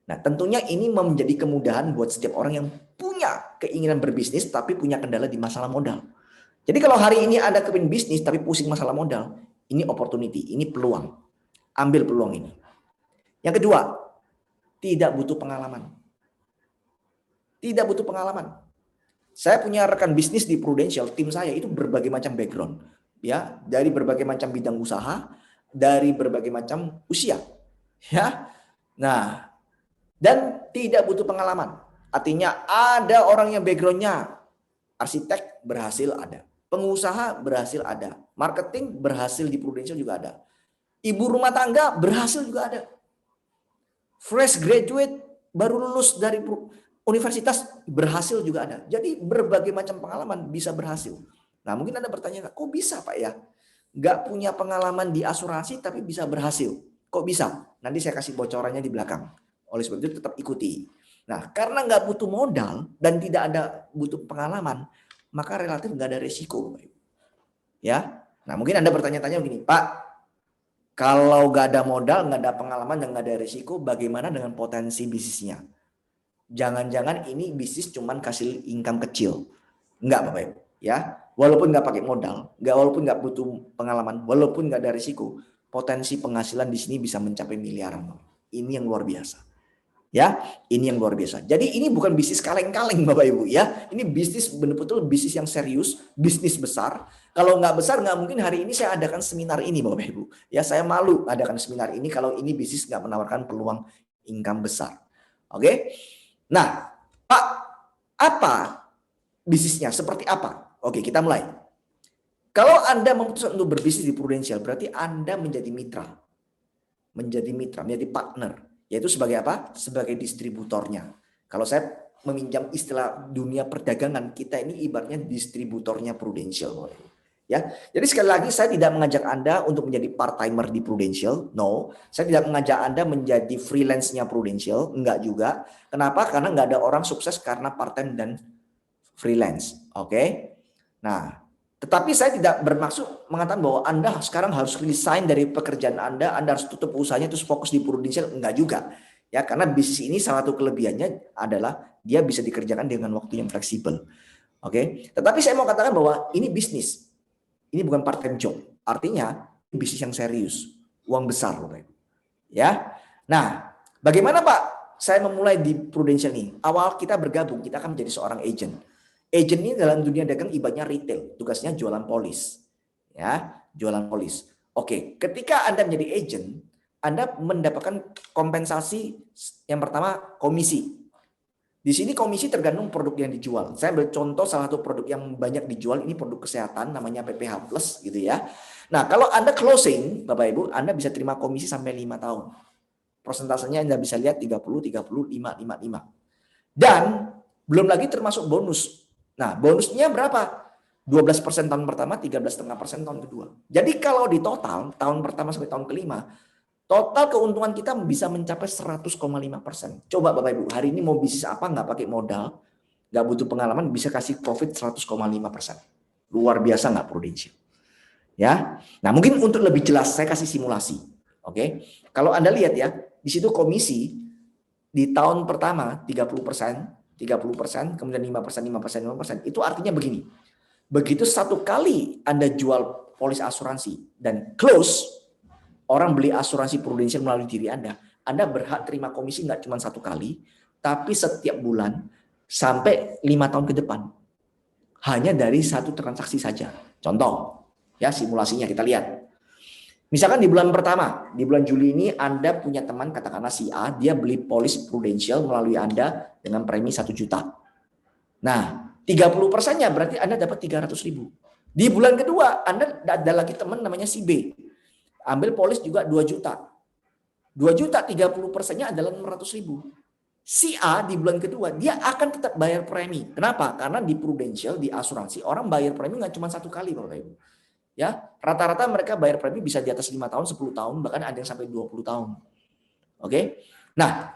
[SPEAKER 2] Nah, tentunya ini menjadi kemudahan buat setiap orang yang punya keinginan berbisnis tapi punya kendala di masalah modal. Jadi kalau hari ini Anda kepingin bisnis tapi pusing masalah modal, ini opportunity, ini peluang. Ambil peluang ini. Yang kedua, tidak butuh pengalaman. Tidak butuh pengalaman. Saya punya rekan bisnis di Prudential, tim saya itu berbagai macam background. Ya, dari berbagai macam bidang usaha, dari berbagai macam usia. Ya. Nah, dan tidak butuh pengalaman. Artinya ada orang yang backgroundnya arsitek berhasil ada. Pengusaha berhasil ada. Marketing berhasil di Prudential juga ada. Ibu rumah tangga berhasil juga ada. Fresh graduate baru lulus dari universitas berhasil juga ada. Jadi berbagai macam pengalaman bisa berhasil. Nah mungkin Anda bertanya, kok bisa Pak ya? Nggak punya pengalaman di asuransi tapi bisa berhasil. Kok bisa? Nanti saya kasih bocorannya di belakang. Oleh sebab itu tetap ikuti. Nah karena nggak butuh modal dan tidak ada butuh pengalaman, maka relatif nggak ada resiko. Ya, nah mungkin Anda bertanya-tanya begini, Pak, kalau nggak ada modal, nggak ada pengalaman, dan nggak ada risiko, bagaimana dengan potensi bisnisnya? Jangan-jangan ini bisnis cuman kasih income kecil. Enggak Bapak Ibu. Ya, walaupun nggak pakai modal, walaupun nggak butuh pengalaman, walaupun nggak ada risiko, potensi penghasilan di sini bisa mencapai miliaran. Ini yang luar biasa. Ya, ini yang luar biasa. Jadi ini bukan bisnis kaleng-kaleng Bapak Ibu ya. Ini bisnis betul-betul bisnis yang serius, bisnis besar. Kalau nggak besar nggak mungkin hari ini saya adakan seminar ini Bapak Ibu. Ya saya malu adakan seminar ini kalau ini bisnis nggak menawarkan peluang income besar. Oke. Nah, Pak, apa bisnisnya? Seperti apa? Oke, kita mulai. Kalau Anda memutuskan untuk berbisnis di Prudential, berarti Anda menjadi mitra, menjadi partner. Yaitu sebagai apa? Sebagai distributornya. Kalau saya meminjam istilah dunia perdagangan, kita ini ibaratnya distributornya Prudential. Ya, jadi sekali lagi saya tidak mengajak Anda untuk menjadi part-timer di Prudential. No, saya tidak mengajak Anda menjadi freelance-nya Prudential. Enggak juga. Kenapa? Karena enggak ada orang sukses karena part-time dan freelance. Oke. Nah, tetapi saya tidak bermaksud mengatakan bahwa Anda sekarang harus resign dari pekerjaan Anda harus tutup usahanya terus fokus di Prudential, enggak juga. Ya, karena bisnis ini salah satu kelebihannya adalah dia bisa dikerjakan dengan waktu yang fleksibel. Oke. Tetapi saya mau katakan bahwa ini bisnis. Ini bukan part time job. Artinya bisnis yang serius, uang besar Bapak Ibu. Ya. Nah, bagaimana Pak saya memulai di Prudential ini? Awal kita bergabung, kita akan menjadi seorang agent. Agent ini dalam dunia dagang ibaratnya retail, tugasnya jualan polis. Ya, jualan polis. Oke, ketika Anda menjadi agent, Anda mendapatkan kompensasi yang pertama komisi. Di sini komisi tergantung produk yang dijual. Saya ambil contoh salah satu produk yang banyak dijual, ini produk kesehatan namanya PPH Plus gitu ya. Nah, kalau Anda closing, Bapak Ibu, Anda bisa terima komisi sampai 5 tahun. Persentasenya Anda bisa lihat 30, 30, 5, 5, 5. Dan belum lagi termasuk bonus. Nah, bonusnya berapa? 12% tahun pertama, 13,5% tahun kedua. Jadi kalau di total, tahun pertama sampai tahun kelima, total keuntungan kita bisa mencapai 100,5%. Coba Bapak Ibu, hari ini mau bisnis apa nggak pakai modal, nggak butuh pengalaman, bisa kasih profit 100,5%. Luar biasa nggak Prudential? Ya. Nah, mungkin untuk lebih jelas saya kasih simulasi. Oke. Kalau Anda lihat ya, di situ komisi di tahun pertama 30%, 30%, kemudian 5%, 5%, 5%. Itu artinya begini. Begitu satu kali Anda jual polis asuransi dan close, orang beli asuransi Prudential melalui diri Anda berhak terima komisi nggak cuma satu kali, tapi setiap bulan sampai 5 tahun ke depan. Hanya dari satu transaksi saja. Contoh, ya simulasinya kita lihat. Misalkan di bulan pertama, di bulan Juli ini Anda punya teman katakanlah si A, dia beli polis Prudential melalui Anda dengan premi 1 juta. Nah, 30%-nya berarti Anda dapat 300.000. Di bulan kedua, Anda ada lagi teman namanya si B. Ambil polis juga 2 juta. 2 juta 30%-nya adalah 600.000. Si A di bulan kedua, dia akan tetap bayar premi. Kenapa? Karena di Prudential, di asuransi, orang bayar premi nggak cuma satu kali, Bapak Ibu. Ya, rata-rata mereka bayar premi bisa di atas 5 tahun, 10 tahun, bahkan ada yang sampai 20 tahun. Oke. Nah,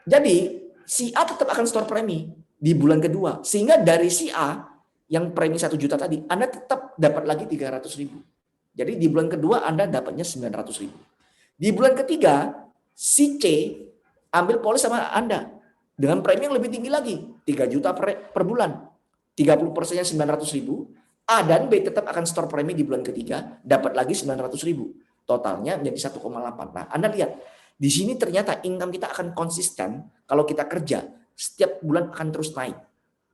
[SPEAKER 2] jadi si A tetap akan store premi di bulan kedua. Sehingga dari si A yang premi 1 juta tadi, Anda tetap dapat lagi 300.000. Jadi di bulan kedua Anda dapatnya 900.000. Di bulan ketiga, si C ambil polis sama Anda dengan premi yang lebih tinggi lagi, 3 juta per bulan. 30%-nya 900.000. A dan B tetap akan store premi di bulan ketiga, dapat lagi 900.000. Totalnya menjadi 1,8. Nah, Anda lihat, di sini ternyata income kita akan konsisten kalau kita kerja, setiap bulan akan terus naik.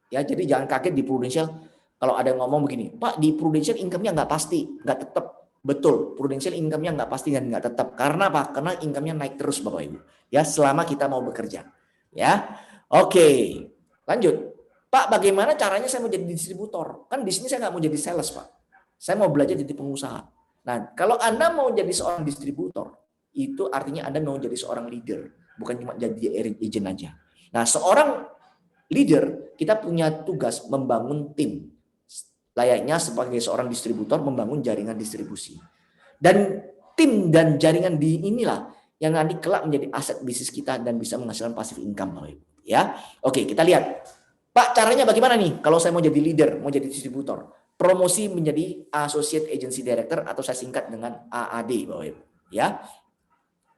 [SPEAKER 2] Ya, jadi jangan kaget di Prudential kalau ada yang ngomong begini, Pak, di Prudential income-nya nggak pasti, nggak tetap. Betul, Prudential income-nya nggak pasti dan nggak tetap. Karena apa? Karena income-nya naik terus, Bapak Ibu. Ya, selama kita mau bekerja. Ya, oke. Lanjut. Pak, bagaimana caranya saya mau jadi distributor? Kan di sini saya nggak mau jadi sales, Pak. Saya mau belajar jadi pengusaha. Nah, kalau Anda mau jadi seorang distributor, itu artinya Anda mau jadi seorang leader, bukan cuma jadi agent aja. Nah, seorang leader, kita punya tugas membangun tim. Layaknya sebagai seorang distributor membangun jaringan distribusi. Dan tim dan jaringan di inilah yang nanti kelak menjadi aset bisnis kita dan bisa menghasilkan passive income, Bapak Ibu. Ya, oke, kita lihat. Pak, caranya bagaimana nih kalau saya mau jadi leader, mau jadi distributor? Promosi menjadi Associate Agency Director atau saya singkat dengan AAD, Bapak Ibu. Ya.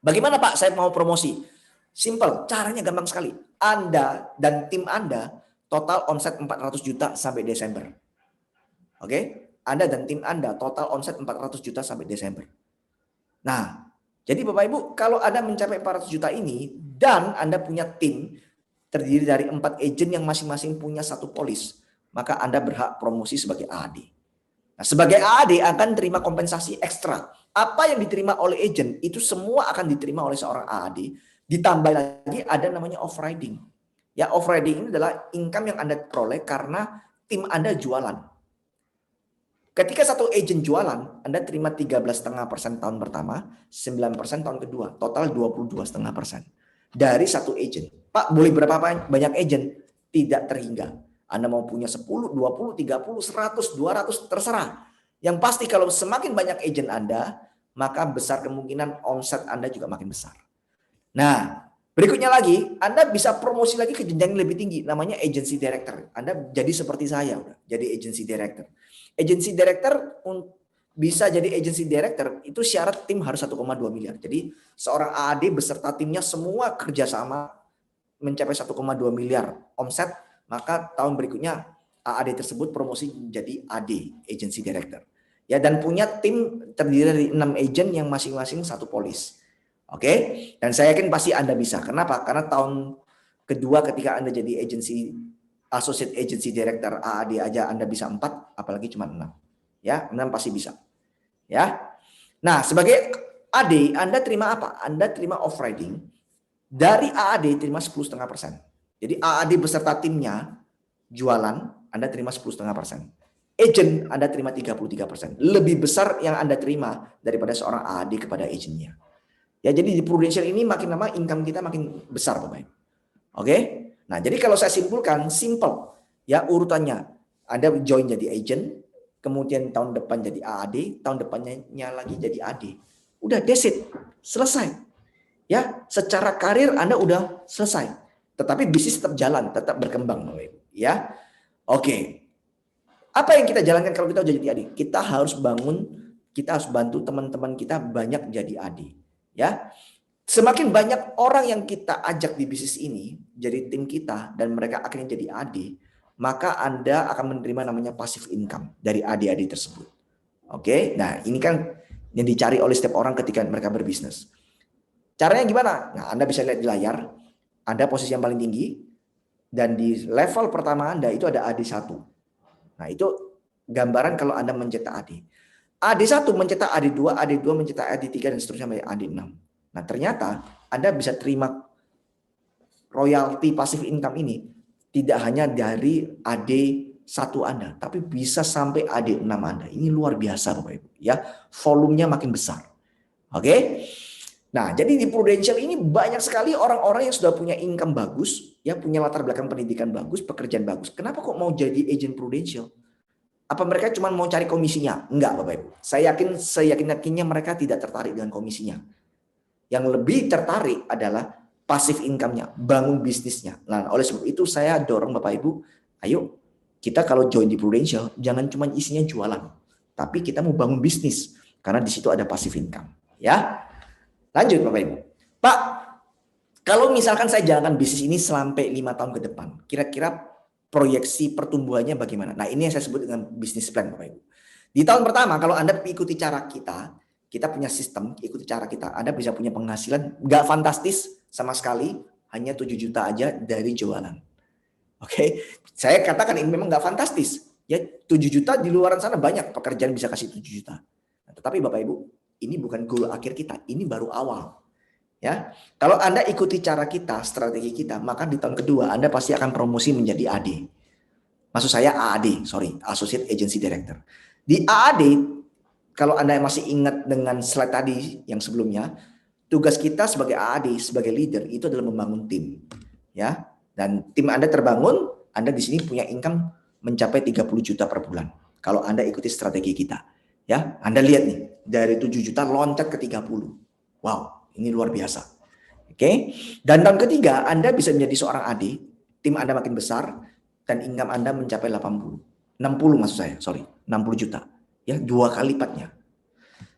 [SPEAKER 2] Bagaimana Pak saya mau promosi? Simple, caranya gampang sekali. Anda dan tim Anda total omset 400 juta sampai Desember. Oke? Anda dan tim Anda total omset 400 juta sampai Desember. Nah, Jadi Bapak Ibu, kalau Anda mencapai 400 juta ini dan Anda punya tim terdiri dari 4 agent yang masing-masing punya 1 polis, maka Anda berhak promosi sebagai AAD. Nah, sebagai AAD akan terima kompensasi ekstra. Apa yang diterima oleh agent itu semua akan diterima oleh seorang AAD. Ditambah lagi ada namanya off riding. Ya, off riding ini adalah income yang Anda peroleh karena tim Anda jualan. Ketika satu agent jualan, Anda terima 13,5% tahun pertama, 9% tahun kedua, total 22,5% dari satu agent. Pak, boleh berapa banyak agent? Tidak terhingga. Anda mau punya 10, 20, 30, 100, 200, terserah. Yang pasti kalau semakin banyak agent Anda, maka besar kemungkinan omset Anda juga makin besar. Nah, berikutnya lagi, Anda bisa promosi lagi ke jenjang yang lebih tinggi, namanya agency director. Anda jadi seperti saya, jadi agency director. Agency director bisa jadi agency director, itu syarat tim harus 1,2 miliar. Jadi seorang AAD beserta timnya semua kerjasama mencapai 1,2 miliar omset, maka tahun berikutnya AAD tersebut promosi menjadi AD, agency director. Ya, dan punya tim terdiri dari 6 agent yang masing-masing 1 polis. Oke, dan saya yakin pasti Anda bisa. Kenapa? Karena tahun kedua ketika Anda jadi associate agency director AAD aja Anda bisa 4, apalagi cuma 6. Ya, 6 pasti bisa. Ya. Nah, sebagai AD Anda terima apa? Anda terima off riding. Dari AAD terima 10,5%. Jadi AAD beserta timnya jualan, Anda terima 10,5%. Agent Anda terima 33%. Lebih besar yang Anda terima daripada seorang AAD kepada agentnya. Ya, jadi di Prudential ini makin lama income kita makin besar, Bapak Ibu. Oke? Nah, jadi kalau saya simpulkan, simple. Ya, urutannya. Anda join jadi agent, kemudian tahun depan jadi AAD, tahun depannya lagi jadi AD. Udah, that's it. Selesai. Ya, secara karir Anda udah selesai. Tetapi bisnis tetap jalan, tetap berkembang, Bapak Ibu. Ya. Oke. Apa yang kita jalankan kalau kita jadi AD? Kita harus bantu teman-teman kita banyak jadi AD. Ya, semakin banyak orang yang kita ajak di bisnis ini jadi tim kita dan mereka akhirnya jadi AD, maka Anda akan menerima namanya passive income dari AD-AD tersebut. Oke, nah ini kan yang dicari oleh setiap orang ketika mereka berbisnis. Caranya gimana? Nah, Anda bisa lihat di layar, Anda posisi yang paling tinggi dan di level pertama Anda itu ada AD1. Nah, itu gambaran kalau Anda mencetak AD. AD1 mencetak AD2, AD2 mencetak AD3 dan seterusnya sampai AD6. Nah, ternyata Anda bisa terima royalti passive income ini tidak hanya dari AD1 Anda, tapi bisa sampai AD6 Anda. Ini luar biasa Bapak Ibu, ya. Volumenya makin besar. Oke? Nah, jadi di Prudential ini banyak sekali orang-orang yang sudah punya income bagus, ya, punya latar belakang pendidikan bagus, pekerjaan bagus. Kenapa kok mau jadi agent Prudential? Apa mereka cuma mau cari komisinya? Enggak, Bapak Ibu. Saya yakin-yakinnya mereka tidak tertarik dengan komisinya. Yang lebih tertarik adalah passive income-nya, bangun bisnisnya. Nah, oleh sebab itu saya dorong Bapak Ibu, ayo kita kalau join di Prudential, jangan cuma isinya jualan. Tapi kita mau bangun bisnis. Karena di situ ada passive income. Ya, lanjut Bapak Ibu. Pak, kalau misalkan saya jalankan bisnis ini sampai 5 tahun ke depan, kira-kira proyeksi pertumbuhannya bagaimana? Nah, ini yang saya sebut dengan business plan, Bapak Ibu. Di tahun pertama, kalau Anda ikuti cara kita punya sistem, ikuti cara kita, Anda bisa punya penghasilan nggak fantastis sama sekali, hanya 7 juta aja dari jualan. Oke, saya katakan ini memang nggak fantastis. Ya, 7 juta di luar sana banyak pekerjaan bisa kasih 7 juta. Nah, tetapi Bapak Ibu, ini bukan goal akhir kita, ini baru awal. Ya, kalau Anda ikuti cara kita, strategi kita, maka di tahun kedua Anda pasti akan promosi menjadi AD. Maksud saya AAD, Associate Agency Director. Di AAD, kalau Anda masih ingat dengan slide tadi yang sebelumnya, tugas kita sebagai AAD, sebagai leader itu adalah membangun tim. Ya, dan tim Anda terbangun, Anda di sini punya income mencapai 30 juta per bulan. Kalau Anda ikuti strategi kita. Ya, Anda lihat nih, dari 7 juta loncat ke 30. Wow. Ini luar biasa. Oke. Dan tahun ketiga, Anda bisa menjadi seorang AD, tim Anda makin besar, dan income Anda mencapai 60 maksud saya, 60 juta. Ya, 2 kali lipatnya.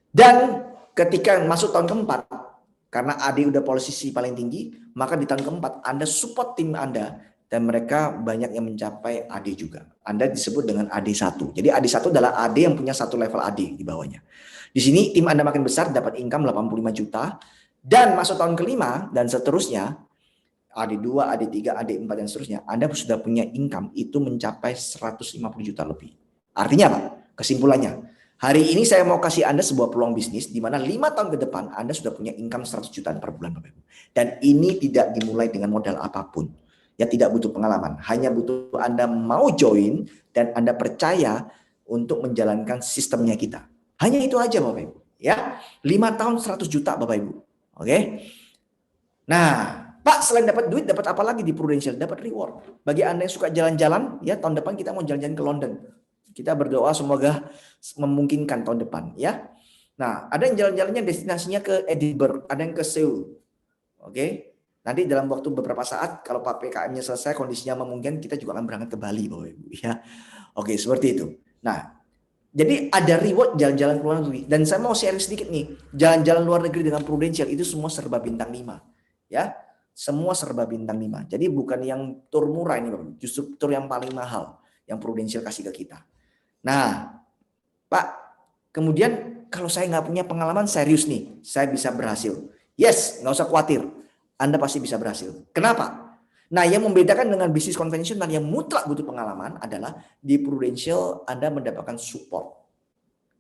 [SPEAKER 2] Dan ketika masuk tahun keempat, karena AD udah posisi paling tinggi, maka di tahun keempat Anda support tim Anda dan mereka banyak yang mencapai AD juga. Anda disebut dengan AD1. Jadi AD1 adalah AD yang punya satu level AD di bawahnya. Di sini tim Anda makin besar, dapat income 85 juta, dan masuk tahun kelima dan seterusnya, AD2, AD3, AD4 dan seterusnya, Anda sudah punya income itu mencapai 150 juta lebih. Artinya apa? Kesimpulannya, hari ini saya mau kasih Anda sebuah peluang bisnis di mana 5 tahun ke depan Anda sudah punya income 100 jutaan per bulan, Bapak Ibu. Dan ini tidak dimulai dengan modal apapun. Ya, tidak butuh pengalaman, hanya butuh Anda mau join dan Anda percaya untuk menjalankan sistemnya kita. Hanya itu aja, Bapak Ibu. Ya, 5 tahun 100 juta, Bapak Ibu. Oke. Nah, Pak, selain dapat duit, dapat apa lagi di Prudential? Dapat reward. Bagi Anda yang suka jalan-jalan, ya tahun depan kita mau jalan-jalan ke London. Kita berdoa semoga memungkinkan tahun depan, ya. Nah, ada yang jalan-jalannya destinasinya ke Edinburgh, ada yang ke Seoul. Oke. Nanti dalam waktu beberapa saat, kalau PPKM-nya selesai, kondisinya memungkinkan, kita juga akan berangkat ke Bali, Bapak Ibu. Ya. Oke, seperti itu. Nah, jadi ada reward jalan-jalan ke luar negeri. Dan saya mau share sedikit nih, jalan-jalan luar negeri dengan Prudential itu semua serba bintang 5. Ya, semua serba bintang 5. Jadi bukan yang tur murah ini, Bapak. Justru tur yang paling mahal yang Prudential kasih ke kita. Nah, Pak, kemudian kalau saya nggak punya pengalaman serius nih, saya bisa berhasil. Yes, nggak usah khawatir. Anda pasti bisa berhasil. Kenapa? Nah, yang membedakan dengan bisnis konvensional yang mutlak butuh pengalaman adalah di Prudential Anda mendapatkan support.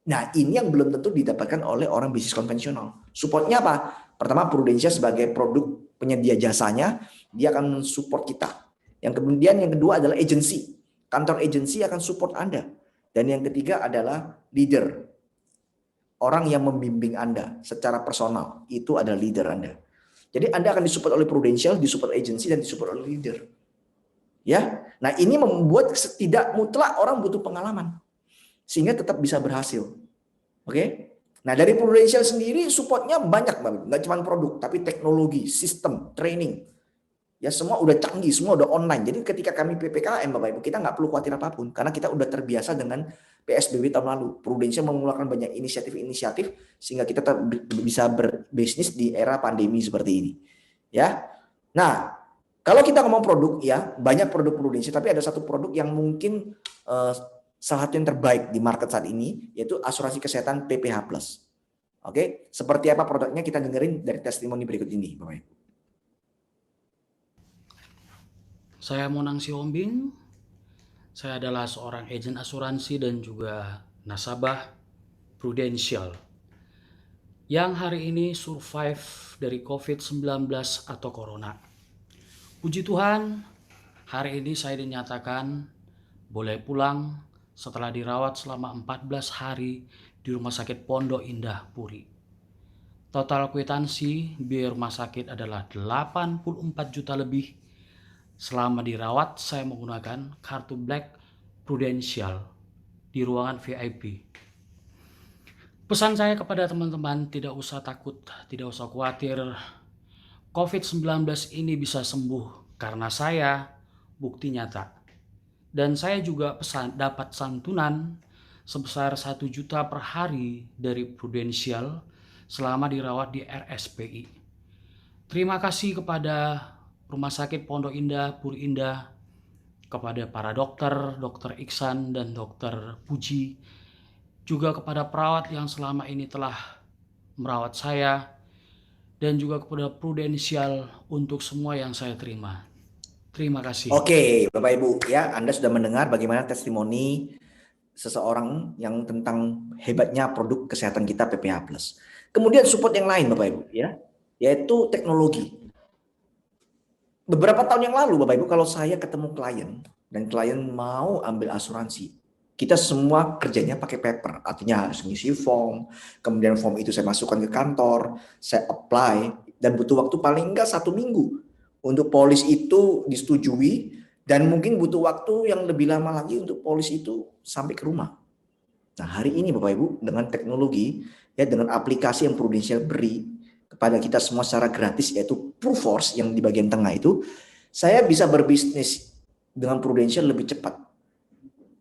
[SPEAKER 2] Nah, ini yang belum tentu didapatkan oleh orang bisnis konvensional. Supportnya apa? Pertama, Prudential sebagai produk penyedia jasanya, dia akan support kita. Yang kemudian yang kedua adalah agency. Kantor agency akan support Anda. Dan yang ketiga adalah leader. Orang yang membimbing Anda secara personal, itu adalah leader Anda. Jadi Anda akan disupport oleh Prudential, disupport agency, dan disupport oleh leader. Ya, nah ini membuat tidak mutlak orang butuh pengalaman, sehingga tetap bisa berhasil. Oke? Nah dari Prudential sendiri supportnya banyak banget, nggak cuma produk, tapi teknologi, sistem, training. Ya semua udah canggih, semua udah online. Jadi ketika kami PPKM, Bapak Ibu, kita nggak perlu khawatir apapun, karena kita udah terbiasa dengan PSBB tahun lalu. Prudential mengeluarkan banyak inisiatif-inisiatif sehingga kita bisa berbisnis di era pandemi seperti ini. Ya, nah kalau kita ngomong produk, ya banyak produk Prudential, tapi ada satu produk yang mungkin salah satu yang terbaik di market saat ini, yaitu asuransi kesehatan PPH Plus. Oke, seperti apa produknya kita dengerin dari testimoni berikut ini, Bapak Ibu.
[SPEAKER 3] Saya Monang Siombing, saya adalah seorang agen asuransi dan juga nasabah Prudential yang hari ini survive dari COVID-19 atau Corona. Puji Tuhan, hari ini saya dinyatakan boleh pulang setelah dirawat selama 14 hari di Rumah Sakit Pondok Indah, Puri. Total kwitansi biaya rumah sakit adalah 84 juta lebih. Selama dirawat, saya menggunakan kartu Black Prudential di ruangan VIP. Pesan saya kepada teman-teman, tidak usah takut, tidak usah khawatir. COVID-19 ini bisa sembuh karena saya, bukti nyata. Dan saya juga dapat santunan sebesar 1 juta per hari dari Prudential selama dirawat di RSPI. Terima kasih kepada Rumah Sakit Pondok Indah, Puri Indah, kepada para dokter, Dokter Iksan dan Dokter Puji, juga kepada perawat yang selama ini telah merawat saya, dan juga kepada Prudential untuk semua yang saya terima. Terima kasih.
[SPEAKER 2] Oke, Bapak Ibu, ya Anda sudah mendengar bagaimana testimoni seseorang yang tentang hebatnya produk kesehatan kita PPH Plus. Kemudian support yang lain, Bapak Ibu, ya, yaitu teknologi. Beberapa tahun yang lalu, Bapak Ibu, kalau saya ketemu klien dan klien mau ambil asuransi, kita semua kerjanya pakai paper, artinya harus ngisi form, kemudian form itu saya masukkan ke kantor, saya apply, dan butuh waktu paling enggak 1 minggu untuk polis itu disetujui, dan mungkin butuh waktu yang lebih lama lagi untuk polis itu sampai ke rumah. Nah hari ini Bapak Ibu, dengan teknologi, ya dengan aplikasi yang Prudential beri kepada kita semua secara gratis, yaitu Proofforce yang di bagian tengah itu, saya bisa berbisnis dengan Prudential lebih cepat.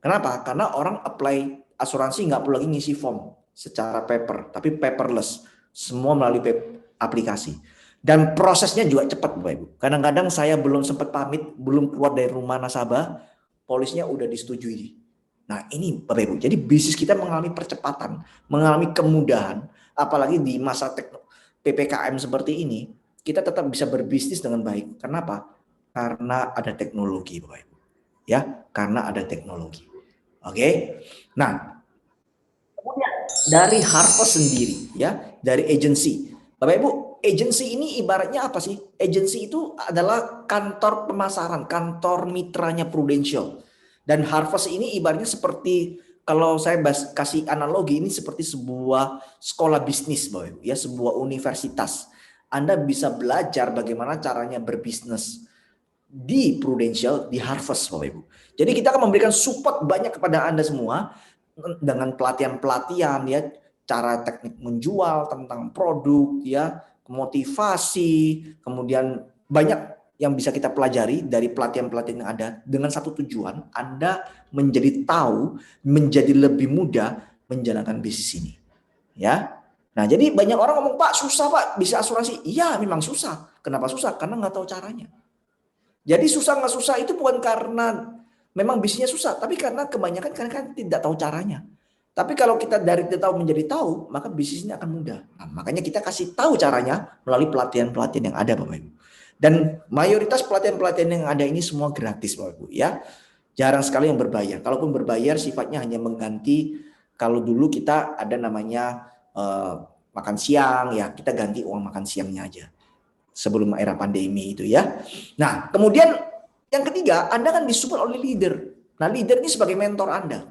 [SPEAKER 2] Kenapa? Karena orang apply asuransi nggak perlu lagi ngisi form secara paper, tapi paperless, semua melalui aplikasi. Dan prosesnya juga cepat Bapak Ibu. Kadang-kadang saya belum sempat pamit, belum keluar dari rumah nasabah, polisnya udah disetujui. Nah ini Bapak Ibu, jadi bisnis kita mengalami percepatan, mengalami kemudahan, apalagi di masa PPKM seperti ini, kita tetap bisa berbisnis dengan baik. Kenapa? Karena ada teknologi Bapak Ibu. Ya, karena ada teknologi. Oke. Nah, kemudian dari Harvest sendiri ya, dari agensi. Bapak Ibu, agensi ini ibaratnya apa sih? Agensi itu adalah kantor pemasaran, kantor mitranya Prudential. Dan Harvest ini ibaratnya seperti, kalau saya kasih analogi, ini seperti sebuah sekolah bisnis Bapak Ibu, ya, sebuah universitas. Anda bisa belajar bagaimana caranya berbisnis di Prudential, di Harvest Bapak Ibu. Jadi kita akan memberikan support banyak kepada Anda semua dengan pelatihan-pelatihan ya, cara teknik menjual, tentang produk ya, motivasi, kemudian banyak yang bisa kita pelajari dari pelatihan-pelatihan yang ada dengan satu tujuan, Anda menjadi tahu, menjadi lebih mudah menjalankan bisnis ini. Ya. Nah, jadi banyak orang ngomong, "Pak, susah, Pak, bisa asuransi." Iya, memang susah. Kenapa susah? Karena nggak tahu caranya. Jadi susah nggak susah itu bukan karena memang bisnisnya susah, tapi karena kebanyakan kan tidak tahu caranya. Tapi kalau kita dari tidak tahu menjadi tahu, maka bisnisnya akan mudah. Nah, makanya kita kasih tahu caranya melalui pelatihan-pelatihan yang ada Bapak Ibu. Dan mayoritas pelatihan-pelatihan yang ada ini semua gratis Bapak Ibu ya. Jarang sekali yang berbayar. Kalaupun berbayar sifatnya hanya mengganti, kalau dulu kita ada namanya makan siang ya, kita ganti uang makan siangnya aja. Sebelum era pandemi itu ya. Nah, kemudian yang ketiga, Anda kan disupport oleh leader. Nah, leader ini sebagai mentor Anda.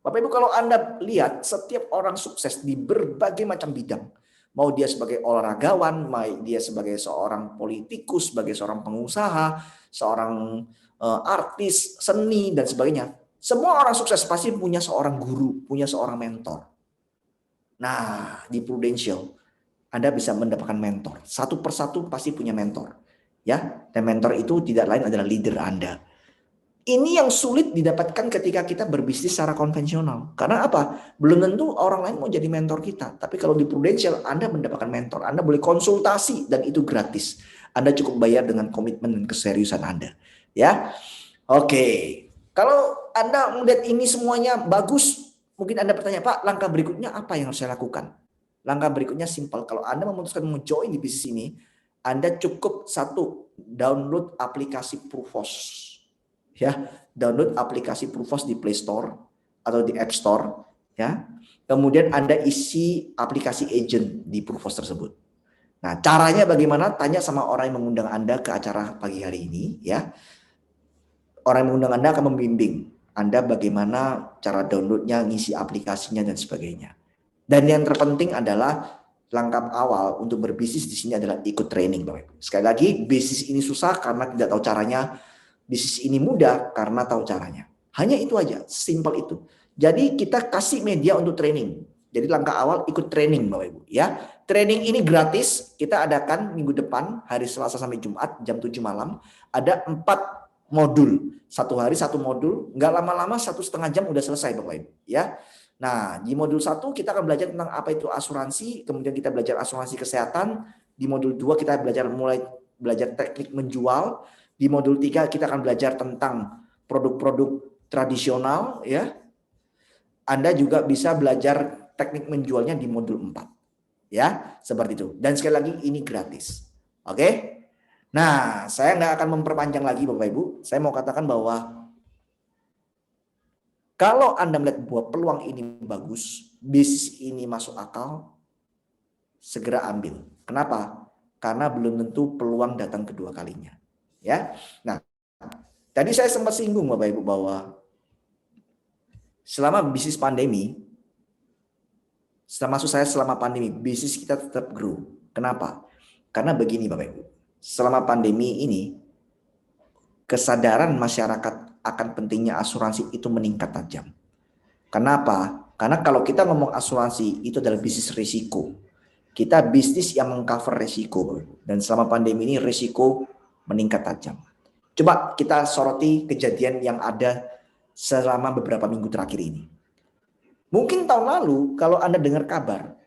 [SPEAKER 2] Bapak Ibu, kalau Anda lihat setiap orang sukses di berbagai macam bidang, mau dia sebagai olahragawan, mau dia sebagai seorang politikus, sebagai seorang pengusaha, seorang artis, seni dan sebagainya. Semua orang sukses pasti punya seorang guru, punya seorang mentor. Nah, di Prudential Anda bisa mendapatkan mentor. Satu persatu pasti punya mentor. Ya, dan mentor itu tidak lain adalah leader Anda. Ini yang sulit didapatkan ketika kita berbisnis secara konvensional. Karena apa? Belum tentu orang lain mau jadi mentor kita. Tapi kalau di Prudential Anda mendapatkan mentor. Anda boleh konsultasi dan itu gratis. Anda cukup bayar dengan komitmen dan keseriusan Anda. Ya. Oke. Kalau Anda melihat ini semuanya bagus, mungkin Anda bertanya, "Pak, langkah berikutnya apa yang harus saya lakukan?" Langkah berikutnya simpel. Kalau Anda memutuskan mau join di bisnis ini, Anda cukup satu, download aplikasi Prufos. Ya, download aplikasi Prufos di Play Store atau di App Store, ya. Kemudian Anda isi aplikasi agent di Prufos tersebut. Nah, caranya bagaimana? Tanya sama orang yang mengundang Anda ke acara pagi hari ini, ya. Orang yang mengundang Anda akan membimbing Anda bagaimana cara downloadnya, ngisi aplikasinya dan sebagainya. Dan yang terpenting adalah langkah awal untuk berbisnis di sini adalah ikut training, Bapak Ibu. Sekali lagi, bisnis ini susah karena tidak tahu caranya. Bisnis ini mudah karena tahu caranya. Hanya itu aja, simpel itu. Jadi kita kasih media untuk training. Jadi langkah awal ikut training, Bapak Ibu. Ya, training ini gratis. Kita adakan minggu depan hari Selasa sampai Jumat jam 7 malam. Ada 4 modul. Satu hari satu modul. Nggak lama-lama 1,5 jam udah selesai, Bapak Ibu. Ya. Nah, di modul 1 kita akan belajar tentang apa itu asuransi, kemudian kita belajar asuransi kesehatan. Di modul 2 kita mulai belajar teknik menjual. Di modul 3 kita akan belajar tentang produk-produk tradisional ya. Anda juga bisa belajar teknik menjualnya di modul 4. Ya, seperti itu. Dan sekali lagi ini gratis. Oke? Nah, saya nggak akan memperpanjang lagi Bapak Ibu. Saya mau katakan bahwa kalau Anda melihat bahwa peluang ini bagus, bisnis ini masuk akal, segera ambil. Kenapa? Karena belum tentu peluang datang kedua kalinya. Ya. Nah, tadi saya sempat singgung Bapak Ibu bahwa selama bisnis pandemi, selama pandemi, bisnis kita tetap grow. Kenapa? Karena begini Bapak Ibu. Selama pandemi ini, kesadaran masyarakat akan pentingnya asuransi itu meningkat tajam. Kenapa? Karena kalau kita ngomong asuransi itu adalah bisnis risiko. Kita bisnis yang mengcover risiko. Dan selama pandemi ini risiko meningkat tajam. Coba kita soroti kejadian yang ada selama beberapa minggu terakhir ini. Mungkin tahun lalu kalau Anda dengar kabar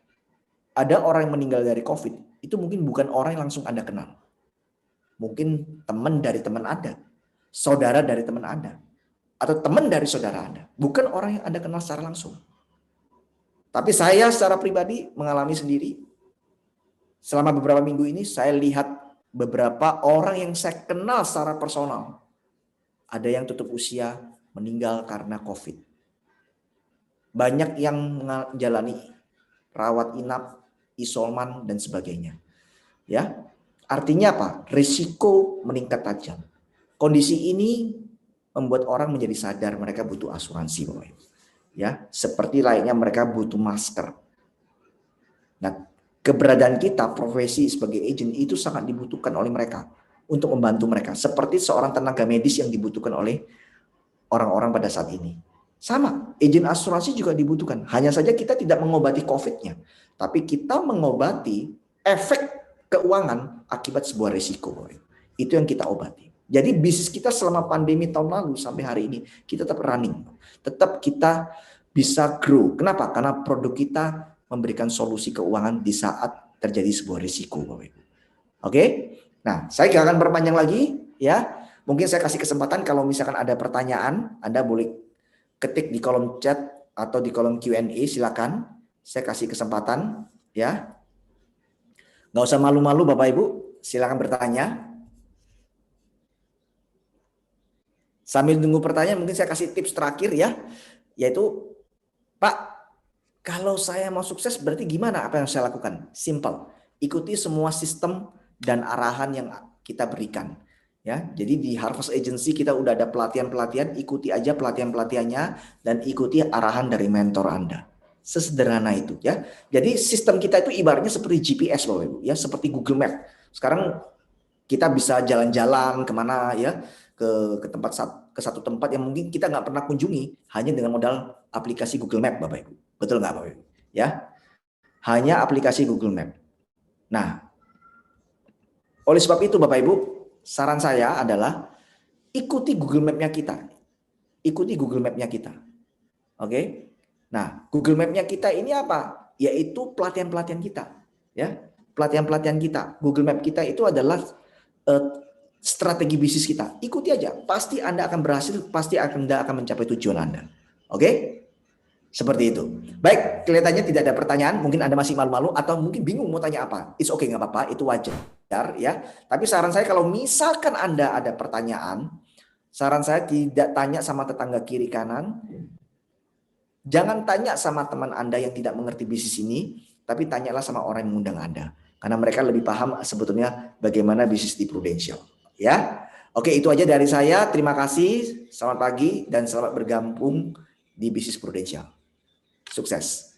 [SPEAKER 2] ada orang yang meninggal dari COVID, itu mungkin bukan orang yang langsung Anda kenal. Mungkin teman dari teman Anda, saudara dari teman Anda, atau teman dari saudara Anda. Bukan orang yang Anda kenal secara langsung. Tapi saya secara pribadi mengalami sendiri. Selama beberapa minggu ini saya lihat beberapa orang yang saya kenal secara personal. Ada yang tutup usia meninggal karena COVID. Banyak yang menjalani rawat inap, isoman, dan sebagainya. Ya, artinya apa? Risiko meningkat tajam. Kondisi ini membuat orang menjadi sadar mereka butuh asuransi, Bapak Ibu. Ya, seperti layaknya mereka butuh masker. Nah, keberadaan kita profesi sebagai agent itu sangat dibutuhkan oleh mereka untuk membantu mereka, seperti seorang tenaga medis yang dibutuhkan oleh orang-orang pada saat ini. Sama, agent asuransi juga dibutuhkan. Hanya saja kita tidak mengobati COVID-nya, tapi kita mengobati efek keuangan akibat sebuah risiko. Itu yang kita obati. Jadi bisnis kita selama pandemi tahun lalu sampai hari ini kita tetap running, tetap kita bisa grow. Kenapa? Karena produk kita memberikan solusi keuangan di saat terjadi sebuah risiko, Bapak Ibu. Oke? Nah, saya gak akan berpanjang lagi, ya. Mungkin saya kasih kesempatan kalau misalkan ada pertanyaan, Anda boleh ketik di kolom chat atau di kolom Q&A, silakan. Saya kasih kesempatan, ya. Nggak usah malu-malu, Bapak Ibu, silakan bertanya. Sambil nunggu pertanyaan, mungkin saya kasih tips terakhir, ya, yaitu, Pak, kalau saya mau sukses berarti gimana apa yang saya lakukan? Simple. Ikuti semua sistem dan arahan yang kita berikan. Ya, jadi di Harvest Agency kita udah ada pelatihan-pelatihan, ikuti aja pelatihan-pelatihannya dan ikuti arahan dari mentor Anda. Sesederhana itu, ya. Jadi sistem kita itu ibaratnya seperti GPS, Bapak Ibu, ya, seperti Google Map. Sekarang kita bisa jalan-jalan kemana, ya, ke satu tempat yang mungkin kita nggak pernah kunjungi hanya dengan modal aplikasi Google Map, Bapak Ibu. Betul nggak, Bapak Ibu? Ya, hanya aplikasi Google Map. Nah, oleh sebab itu, Bapak Ibu, saran saya adalah ikuti Google Map-nya kita. Ikuti Google Map-nya kita. Oke? Nah, Google Map-nya kita ini apa? Yaitu pelatihan-pelatihan kita. Ya, pelatihan-pelatihan kita. Google Map kita itu adalah strategi bisnis kita. Ikuti aja. Pasti Anda akan berhasil. Pasti Anda akan mencapai tujuan Anda. Oke? Seperti itu. Baik, kelihatannya tidak ada pertanyaan. Mungkin Anda masih malu-malu atau mungkin bingung mau tanya apa. It's okay, nggak apa-apa. Itu wajar. Ya, tapi saran saya kalau misalkan Anda ada pertanyaan, saran saya tidak tanya sama tetangga kiri kanan, jangan tanya sama teman Anda yang tidak mengerti bisnis ini, tapi tanyalah sama orang yang mengundang Anda, karena mereka lebih paham sebetulnya bagaimana bisnis di Prudential. Ya, oke, itu aja dari saya. Terima kasih, selamat pagi dan selamat bergabung di bisnis Prudential. Sukses.